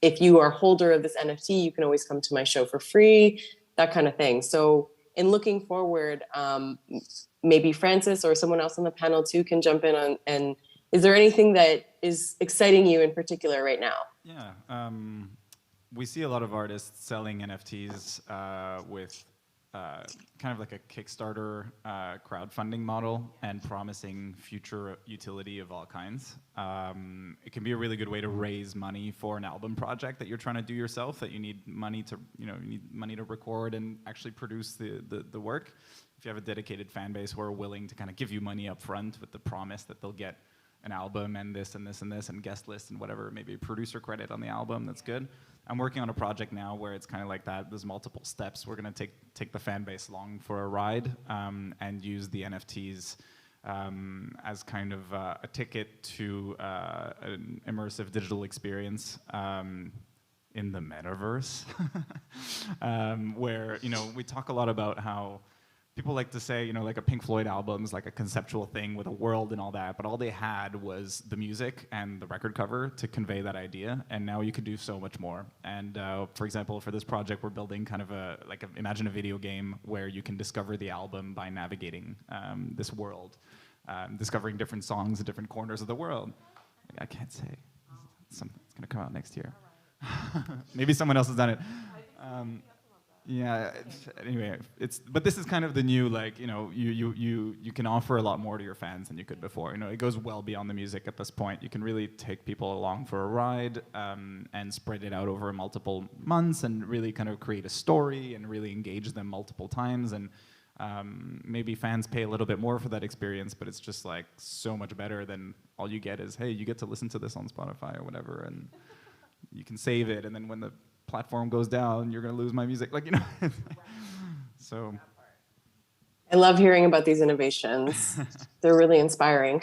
if you are a holder of this NFT, you can always come to my show for free, that kind of thing. So in looking forward, maybe Francis or someone else on the panel too can jump in on, and is there anything that is exciting you in particular right now?
Yeah, we see a lot of artists selling NFTs with kind of like a Kickstarter crowdfunding model and promising future utility of all kinds. It can be a really good way to raise money for an album project that you're trying to do yourself, that you need money to record and actually produce the work. If you have a dedicated fan base who are willing to kind of give you money up front with the promise that they'll get an album and this and this and this and guest list and whatever, maybe a producer credit on the album, that's good. I'm working on a project now where it's kind of like that. There's multiple steps. We're going to take the fan base along for a ride and use the NFTs as kind of a ticket to an immersive digital experience in the metaverse, where we talk a lot about how people like to say, like a Pink Floyd album is like a conceptual thing with a world and all that, but all they had was the music and the record cover to convey that idea, and now you can do so much more. And for example, for this project, we're building kind of imagine a video game where you can discover the album by navigating this world, discovering different songs in different corners of the world. I can't say. It's gonna come out next year. Maybe someone else has done it. Yeah. Anyway, but this is kind of the new, like, you can offer a lot more to your fans than you could before. It goes well beyond the music at this point. You can really take people along for a ride and spread it out over multiple months and really kind of create a story and really engage them multiple times. And maybe fans pay a little bit more for that experience, but it's just like so much better than all you get is, hey, you get to listen to this on Spotify or whatever, and you can save it, and then when the platform goes down, you're going to lose my music. So
I love hearing about these innovations. They're really inspiring.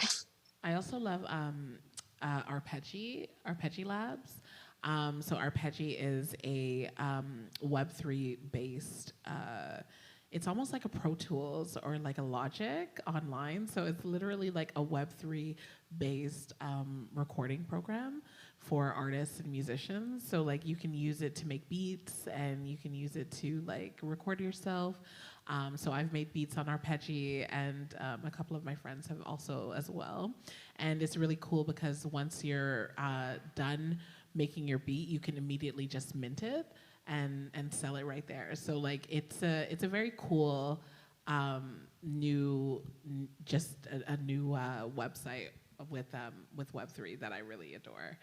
I also love Arpeggi Labs. So Arpeggi is a Web3 based, it's almost like a Pro Tools or like a Logic online. So it's literally like a Web3 based recording program for artists and musicians. So like you can use it to make beats and you can use it to like record yourself. So I've made beats on Arpeggi, and a couple of my friends have also as well. And it's really cool because once you're done making your beat, you can immediately just mint it and sell it right there. So like it's a very cool new website with Web3 that I really adore.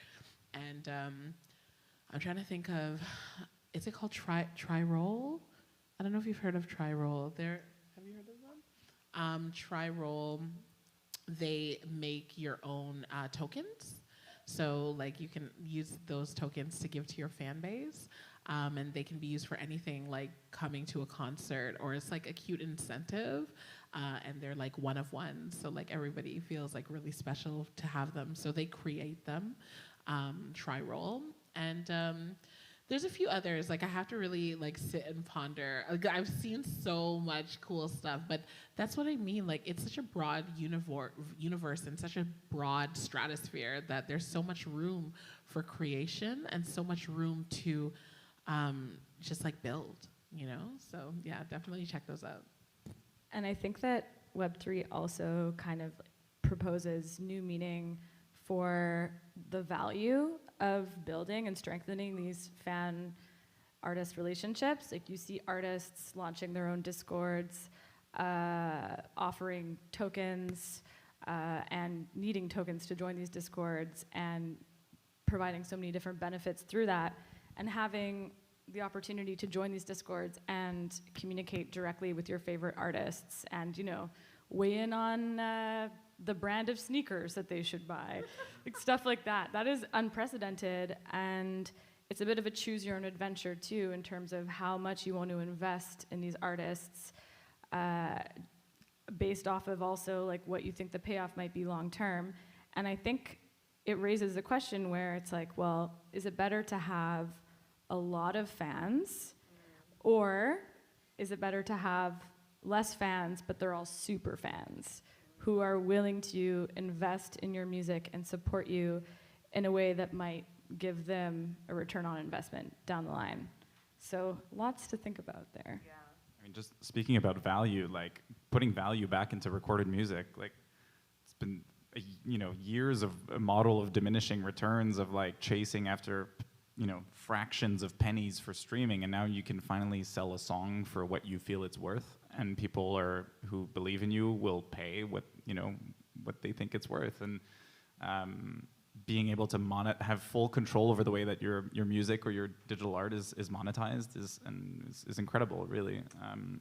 And I'm trying to think of, is it called Tri-Roll? I don't know if you've heard of Tri-Roll. Have you heard of them? Tri-Roll, they make your own tokens. So like you can use those tokens to give to your fan base. And they can be used for anything like coming to a concert, or it's like a cute incentive. And they're like one of one. So like everybody feels like really special to have them. So they create them, Tri-Roll. And there's a few others. Like I have to really like sit and ponder. Like, I've seen so much cool stuff, but that's what I mean. Like it's such a broad universe and such a broad stratosphere that there's so much room for creation and so much room to just like build, So yeah, definitely check those out.
And I think that Web3 also kind of proposes new meaning for the value of building and strengthening these fan-artist relationships. Like you see artists launching their own Discords, offering tokens, and needing tokens to join these Discords, and providing so many different benefits through that, and having the opportunity to join these Discords and communicate directly with your favorite artists and, weigh in on the brand of sneakers that they should buy, like stuff like that. That is unprecedented, and it's a bit of a choose your own adventure too in terms of how much you want to invest in these artists, based off of also like what you think the payoff might be long term. And I think it raises a question where it's like, well, is it better to have a lot of fans, or is it better to have less fans but they're all super fans who are willing to invest in your music and support you in a way that might give them a return on investment down the line? So lots to think about there.
Yeah. I mean, just speaking about value, like putting value back into recorded music, like it's been years of a model of diminishing returns, of like chasing after fractions of pennies for streaming, and now you can finally sell a song for what you feel it's worth, and people who believe in you will pay what they think it's worth. And being able to have full control over the way that your music or your digital art is monetized is incredible, really.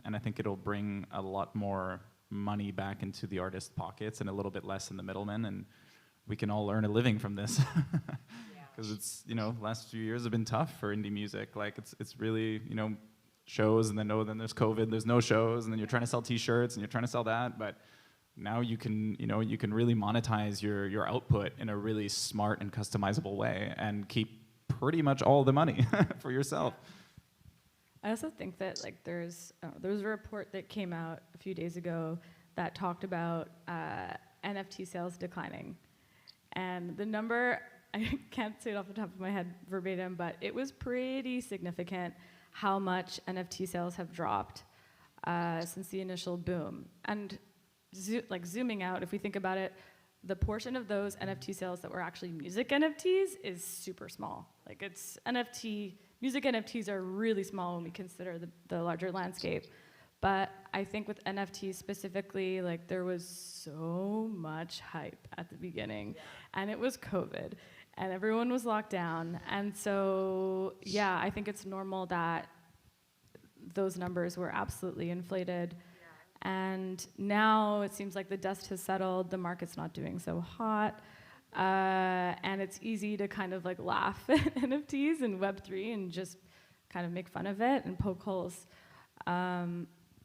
And I think it'll bring a lot more money back into the artist's pockets and a little bit less in the middlemen, and we can all earn a living from this. Because it's, last few years have been tough for indie music. Like it's really, shows, and then there's COVID, there's no shows, and then you're trying to sell T-shirts and you're trying to sell that. But now you can really monetize your output in a really smart and customizable way and keep pretty much all the money for yourself.
I also think that like there was a report that came out a few days ago that talked about NFT sales declining, and the number, I can't say it off the top of my head verbatim, but it was pretty significant how much NFT sales have dropped since the initial boom. And zooming out, if we think about it, the portion of those NFT sales that were actually music NFTs is super small. Like music NFTs are really small when we consider the larger landscape. But I think with NFTs specifically, like there was so much hype at the beginning, and it was COVID, and everyone was locked down. And so, yeah, I think it's normal that those numbers were absolutely inflated. And now it seems like the dust has settled, the market's not doing so hot, and it's easy to kind of like laugh at NFTs and Web3 and just kind of make fun of it and poke holes.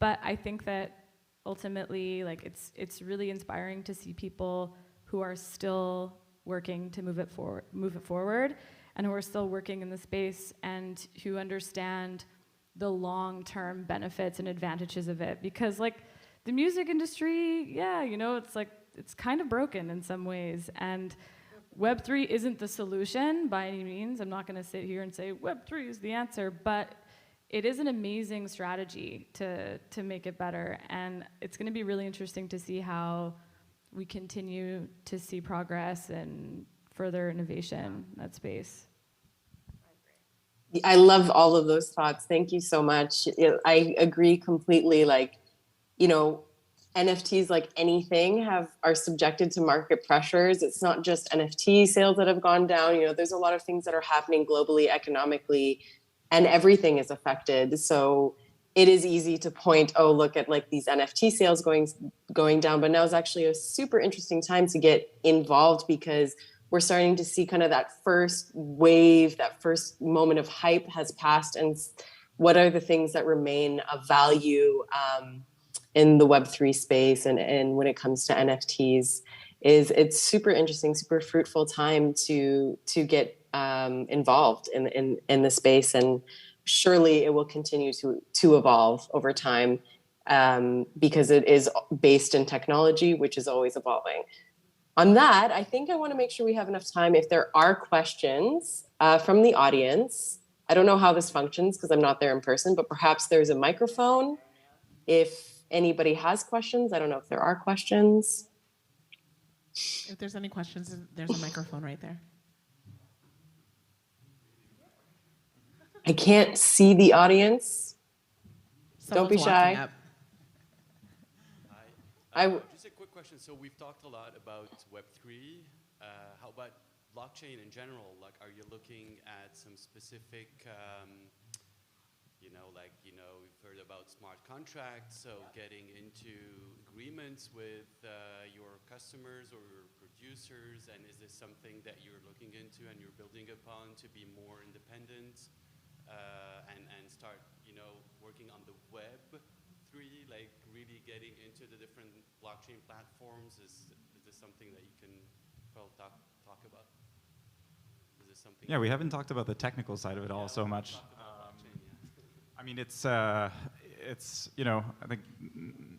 But I think that ultimately, like it's really inspiring to see people who are still working to move it forward, and who are still working in the space and who understand the long-term benefits and advantages of it. Because like the music industry, yeah, you know, it's kind of broken in some ways, and Web3 isn't the solution by any means. I'm not gonna sit here and say Web3 is the answer, but it is an amazing strategy to make it better, and it's gonna be really interesting to see how we continue to see progress and further innovation in that space.
I love all of those thoughts. Thank you so much. I agree completely. Like, you know, NFTs, like anything, are subjected to market pressures. It's not just NFT sales that have gone down. You know, there's a lot of things that are happening globally, economically, and everything is affected. So it is easy to point, oh, look at like these NFT sales going down. But now is actually a super interesting time to get involved, because we're starting to see kind of that first wave, that first moment of hype has passed, and what are the things that remain of value in the Web3 space and when it comes to NFTs. It's super interesting, super fruitful time to get involved in the space, and surely it will continue to evolve over time, because it is based in technology, which is always evolving. On that, I think I want to make sure we have enough time if there are questions from the audience. I don't know how this functions because I'm not there in person, but perhaps there's a microphone. If anybody has questions, I don't know if there are questions.
If there's any questions, there's a microphone right there.
I can't see the audience.
Someone's
Don't be shy.
walking up.
Just a quick question. So we've talked a lot about Web3. How about blockchain in general? Like, are you looking at some specific, we've heard about smart contracts, so getting into agreements with your customers or your producers, and is this something that you're looking into and you're building upon to be more independent and start, working on the Web3, like really getting into the different blockchain platforms? Is this something that you can talk about? Is this something?
Yeah, we haven't talked about the technical side of it all so much. I mean, it's I think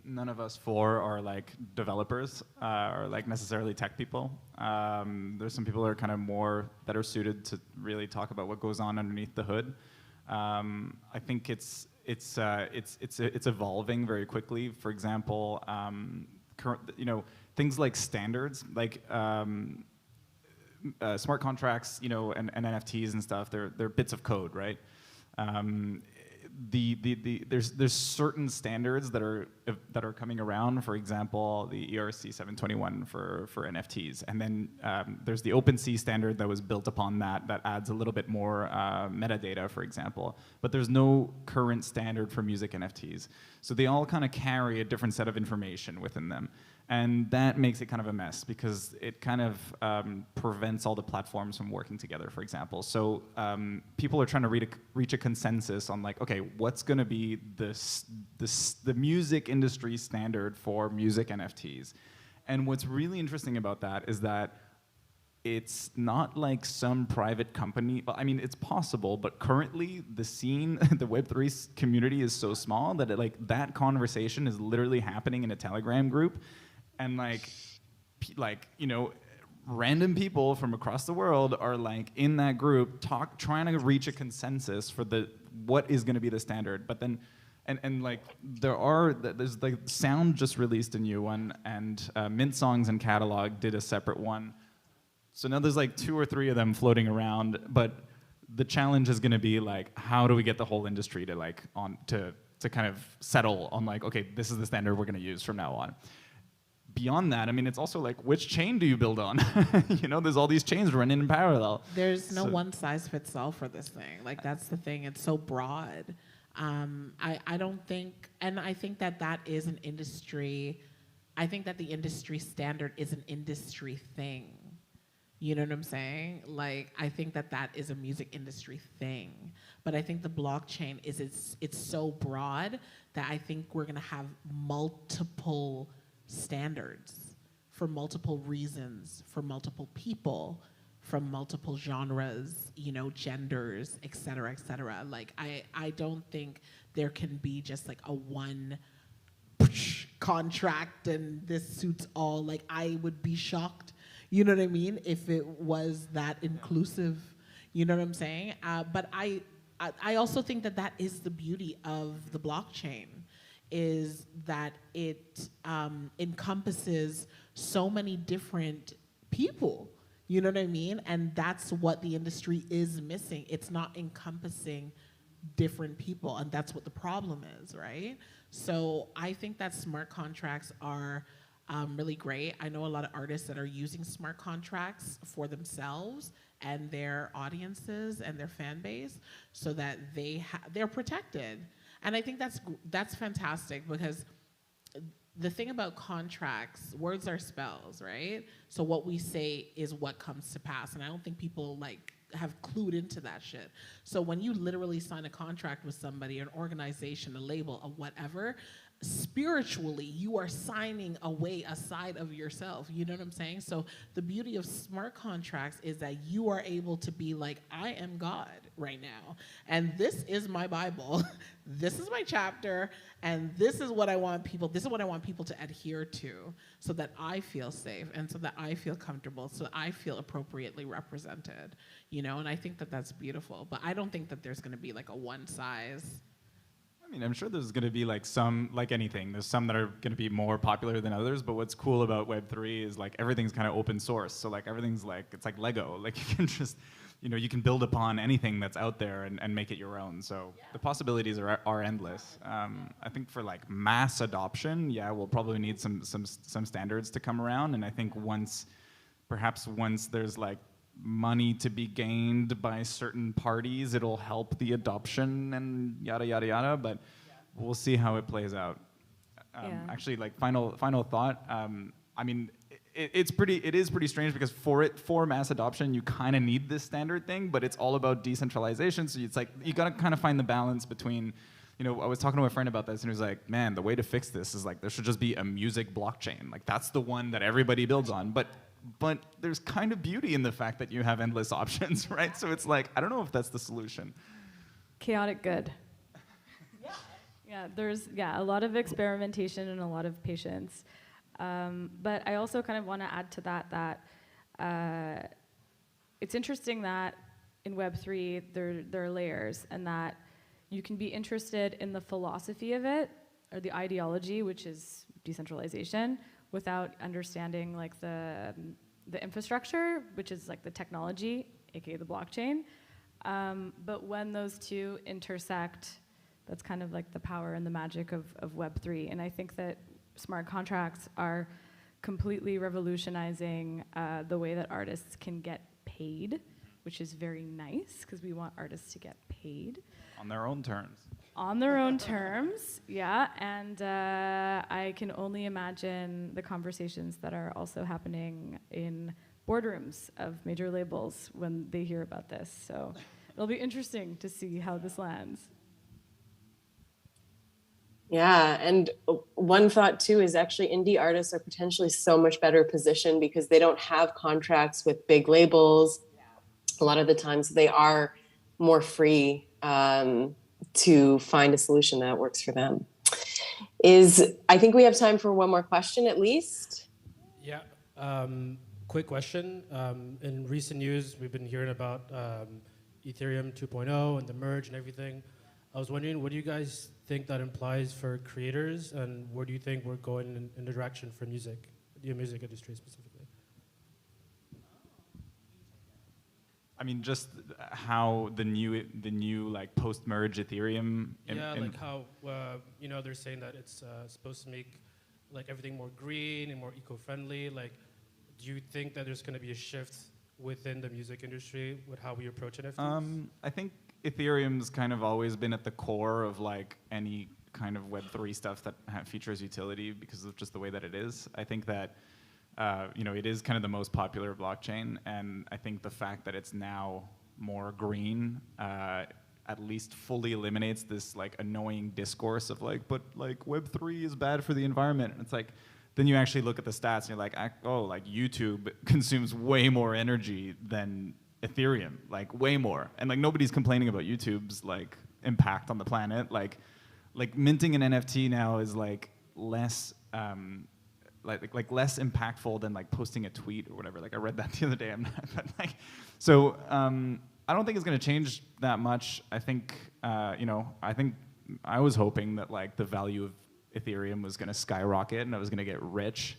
none of us four are like developers or like necessarily tech people. There's some people that are kind of more better suited to really talk about what goes on underneath the hood. I think it's evolving very quickly. For example, things like standards, like smart contracts, and NFTs and stuff. They're bits of code, right? There's certain standards that are coming around. For example, the ERC 721 for NFTs, and then there's the OpenSea standard that was built upon that adds a little bit more metadata, for example. But there's no current standard for music NFTs, so they all kind of carry a different set of information within them. And that makes it kind of a mess because it kind of prevents all the platforms from working together, for example. So people are trying to reach a consensus on like, okay, what's going to be the music industry standard for music NFTs? And what's really interesting about that is that it's not like some private company. Well, I mean, it's possible, but currently the scene, the Web3 community is so small that that conversation is literally happening in a Telegram group, and random people from across the world are like in that group trying to reach a consensus for what is going to be the standard. But then, there's like Sound just released a new one, and Mint Songs and Catalog did a separate one. So now there's like 2 or 3 of them floating around, but the challenge is going to be like, how do we get the whole industry to kind of settle on like, okay, this is the standard we're going to use from now on. Beyond that, I mean, it's also like, which chain do you build on? There's all these chains running in parallel.
There's no one size fits all for this thing. Like, that's the thing. It's so broad. I don't think, and I think that is an industry. I think that the industry standard is an industry thing. You know what I'm saying? Like, I think that is a music industry thing. But I think the blockchain it's so broad that I think we're gonna have multiple standards for multiple reasons, for multiple people, from multiple genres, genders, et cetera, et cetera. Like, I don't think there can be just like a one contract and this suits all. Like, I would be shocked, you know what I mean, if it was that inclusive, you know what I'm saying? But I also think that is the beauty of the blockchain, is that it encompasses so many different people, you know what I mean? And that's what the industry is missing. It's not encompassing different people, and that's what the problem is, right? So I think that smart contracts are really great. I know a lot of artists that are using smart contracts for themselves and their audiences and their fan base, so that they're protected. And I think that's fantastic, because the thing about contracts, words are spells, right? So what we say is what comes to pass, and I don't think people have clued into that shit. So when you literally sign a contract with somebody, an organization, a label, a whatever, spiritually, you are signing away a side of yourself. You know what I'm saying? So the beauty of smart contracts is that you are able to be like, I am God right now, and this is my Bible, this is my chapter, and this is what I want people to adhere to, so that I feel safe, and so that I feel comfortable, so that I feel appropriately represented, and I think that that's beautiful. But I don't think that there's going to be like a one size.
I mean, I'm sure there's going to be like some, like anything, there's some that are going to be more popular than others, but what's cool about Web3 is like everything's kind of open source. So like everything's like, it's like Lego. Like you can just, you can build upon anything that's out there and make it your own. So the possibilities are endless. I think for like mass adoption, we'll probably need some standards to come around. And I think once there's like money to be gained by certain parties, it'll help the adoption and yada yada yada, but we'll see how it plays out. Actually, like final thought, I mean, it is pretty strange, because for mass adoption you kind of need this standard thing, but it's all about decentralization. So it's like you gotta kind of find the balance between, I was talking to a friend about this, and he was like, man, the way to fix this is like there should just be a music blockchain. Like that's the one that everybody builds on. But there's kind of beauty in the fact that you have endless options, right? So it's like, I don't know if that's the solution.
Chaotic good. There's a lot of experimentation and a lot of patience. But I also kind of want to add to that it's interesting that in Web3 there are layers, and that you can be interested in the philosophy of it, or the ideology, which is decentralization, without understanding like the infrastructure, which is like the technology, aka the blockchain. But when those two intersect, that's kind of like the power and the magic of Web3. And I think that smart contracts are completely revolutionizing the way that artists can get paid, which is very nice, because we want artists to get paid.
On their own terms.
On their own terms, and I can only imagine the conversations that are also happening in boardrooms of major labels when they hear about this. So it'll be interesting to see how this lands.
Yeah, and one thought too is actually indie artists are potentially so much better positioned because they don't have contracts with big labels. A lot of the times they are more free to find a solution that works for them. I think we have time for one more question at least.
Yeah. Quick question. In recent news, we've been hearing about Ethereum 2.0 and the merge and everything. I was wondering, what do you guys think that implies for creators, and where do you think we're going in the direction for music, the music industry specifically?
I mean, just how the new like post-merge Ethereum.
Like how they're saying that it's supposed to make like everything more green and more eco-friendly. Like, do you think that there's going to be a shift within the music industry with how we approach NFTs?
I think Ethereum's kind of always been at the core of like any kind of Web3 stuff that features utility because of just the way that it is. I think that it is kind of the most popular blockchain, and I think the fact that it's now more green at least fully eliminates this like annoying discourse of like, but like Web3 is bad for the environment. And it's like, then you actually look at the stats and you're like, oh, like YouTube consumes way more energy than Ethereum, like way more. And like nobody's complaining about YouTube's like impact on the planet. Like minting an NFT now is like less like less impactful than like posting a tweet or whatever. Like I read that the other day. I don't think it's going to change that much. I think I was hoping that like the value of Ethereum was going to skyrocket and I was going to get rich,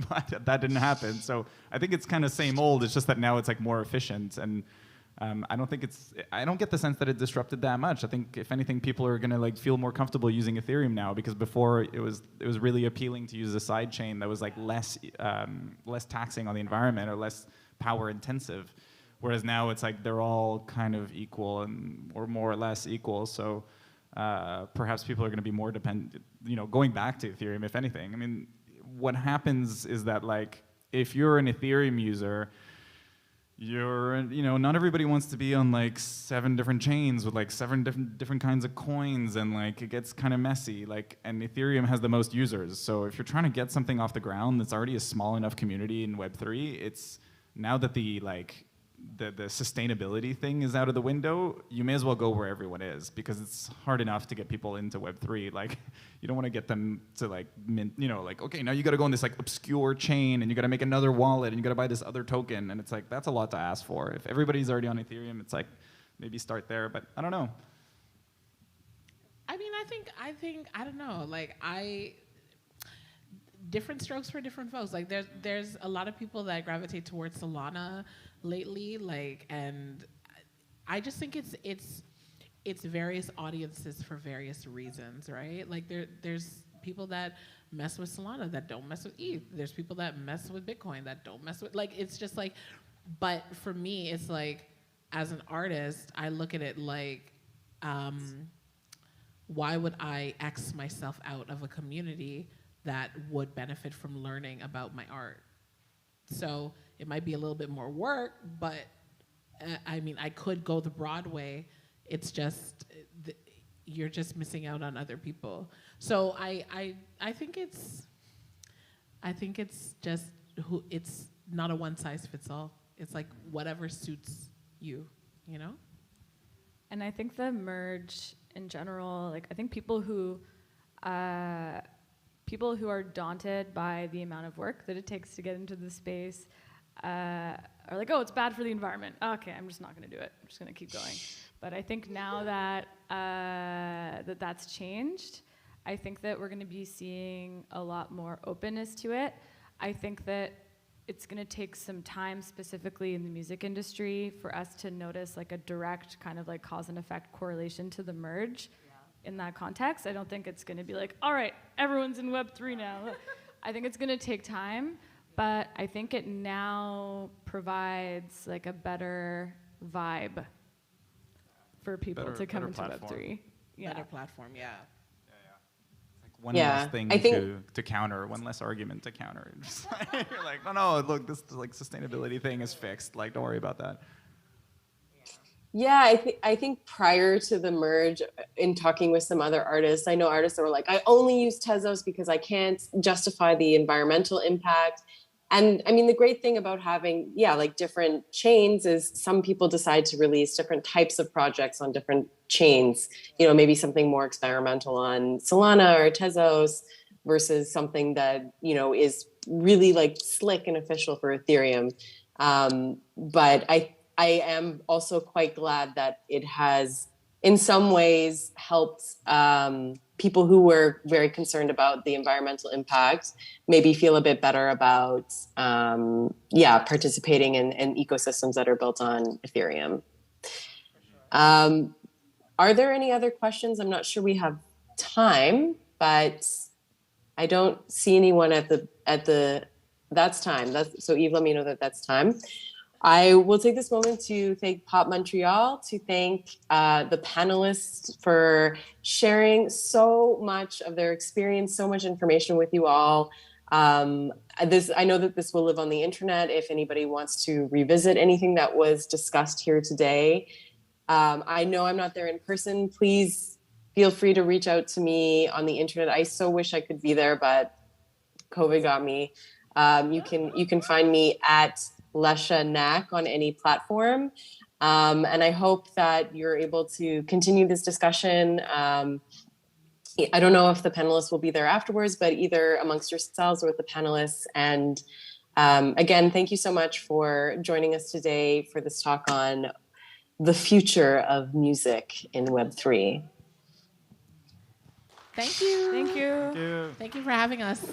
but that didn't happen. So I think it's kind of same old. It's just that now it's like more efficient, and I don't get the sense that it disrupted that much. I think if anything, people are going to like feel more comfortable using Ethereum now, because before it was really appealing to use a side chain that was like less taxing on the environment or less power intensive. Whereas now it's like they're all kind of equal or more or less equal. So perhaps people are going to be more dependent, going back to Ethereum, if anything. I mean, what happens is that like if you're an Ethereum user, not everybody wants to be on like 7 different chains with like 7 different kinds of coins, and like it gets kind of messy. Like, and Ethereum has the most users. So if you're trying to get something off the ground that's already a small enough community in Web3, it's now that the sustainability thing is out of the window, you may as well go where everyone is, because it's hard enough to get people into Web3. Like, you don't want to get them to like mint, like, okay, now you got to go on this like obscure chain and you got to make another wallet and you got to buy this other token. And it's like, that's a lot to ask for. If everybody's already on Ethereum, it's like, maybe start there, but I don't know.
I mean, I think, I don't know, like different strokes for different folks. Like there's a lot of people that gravitate towards Solana lately, like, and I just think it's various audiences for various reasons, right? Like there's people that mess with Solana that don't mess with ETH. There's people that mess with Bitcoin that don't mess with, like, it's just like, but for me, it's like, as an artist, I look at it like, why would I X myself out of a community that would benefit from learning about my art? So it might be a little bit more work, but I mean, I could go the broad way. It's just, you're just missing out on other people. So I think it's just, it's not a one size fits all. It's like whatever suits you, And
I think the merge in general, like I think people who are daunted by the amount of work that it takes to get into the space are like, oh, it's bad for the environment. Okay, I'm just not going to do it. I'm just going to keep going. But I think now that that's changed, I think that we're going to be seeing a lot more openness to it. I think that it's going to take some time, specifically in the music industry, for us to notice like a direct kind of like cause and effect correlation to the merge. In that context, I don't think it's going to be like, all right, everyone's in Web3 now. I think it's going to take time, but I think it now provides like a better vibe for people to come into Web3.
Yeah. Better platform, yeah.
One less thing to counter, one less argument to counter. Just like, you're like, no, look, this like sustainability thing is fixed. Like, don't worry about that.
Yeah, I think prior to the merge, in talking with some other artists, I know artists that were like, I only use Tezos because I can't justify the environmental impact. And I mean, the great thing about having, like different chains is some people decide to release different types of projects on different chains. You know, maybe something more experimental on Solana or Tezos versus something that, is really like slick and official for Ethereum. But I am also quite glad that it has, in some ways, helped people who were very concerned about the environmental impact maybe feel a bit better about, participating in ecosystems that are built on Ethereum. Are there any other questions? I'm not sure we have time, but I don't see anyone at the. That's time. So Eve, let me know that that's time. I will take this moment to thank Pop Montreal, to thank the panelists for sharing so much of their experience, so much information with you all. I know that this will live on the internet if anybody wants to revisit anything that was discussed here today. I know I'm not there in person. Please feel free to reach out to me on the internet. I so wish I could be there, but COVID got me. You can find me at Lesya Nak on any platform. And I hope that you're able to continue this discussion. I don't know if the panelists will be there afterwards, but either amongst yourselves or with the panelists. And again, thank you so much for joining us today for this talk on the future of music in Web3.
Thank you.
Thank you.
Thank you.
Thank you for having us.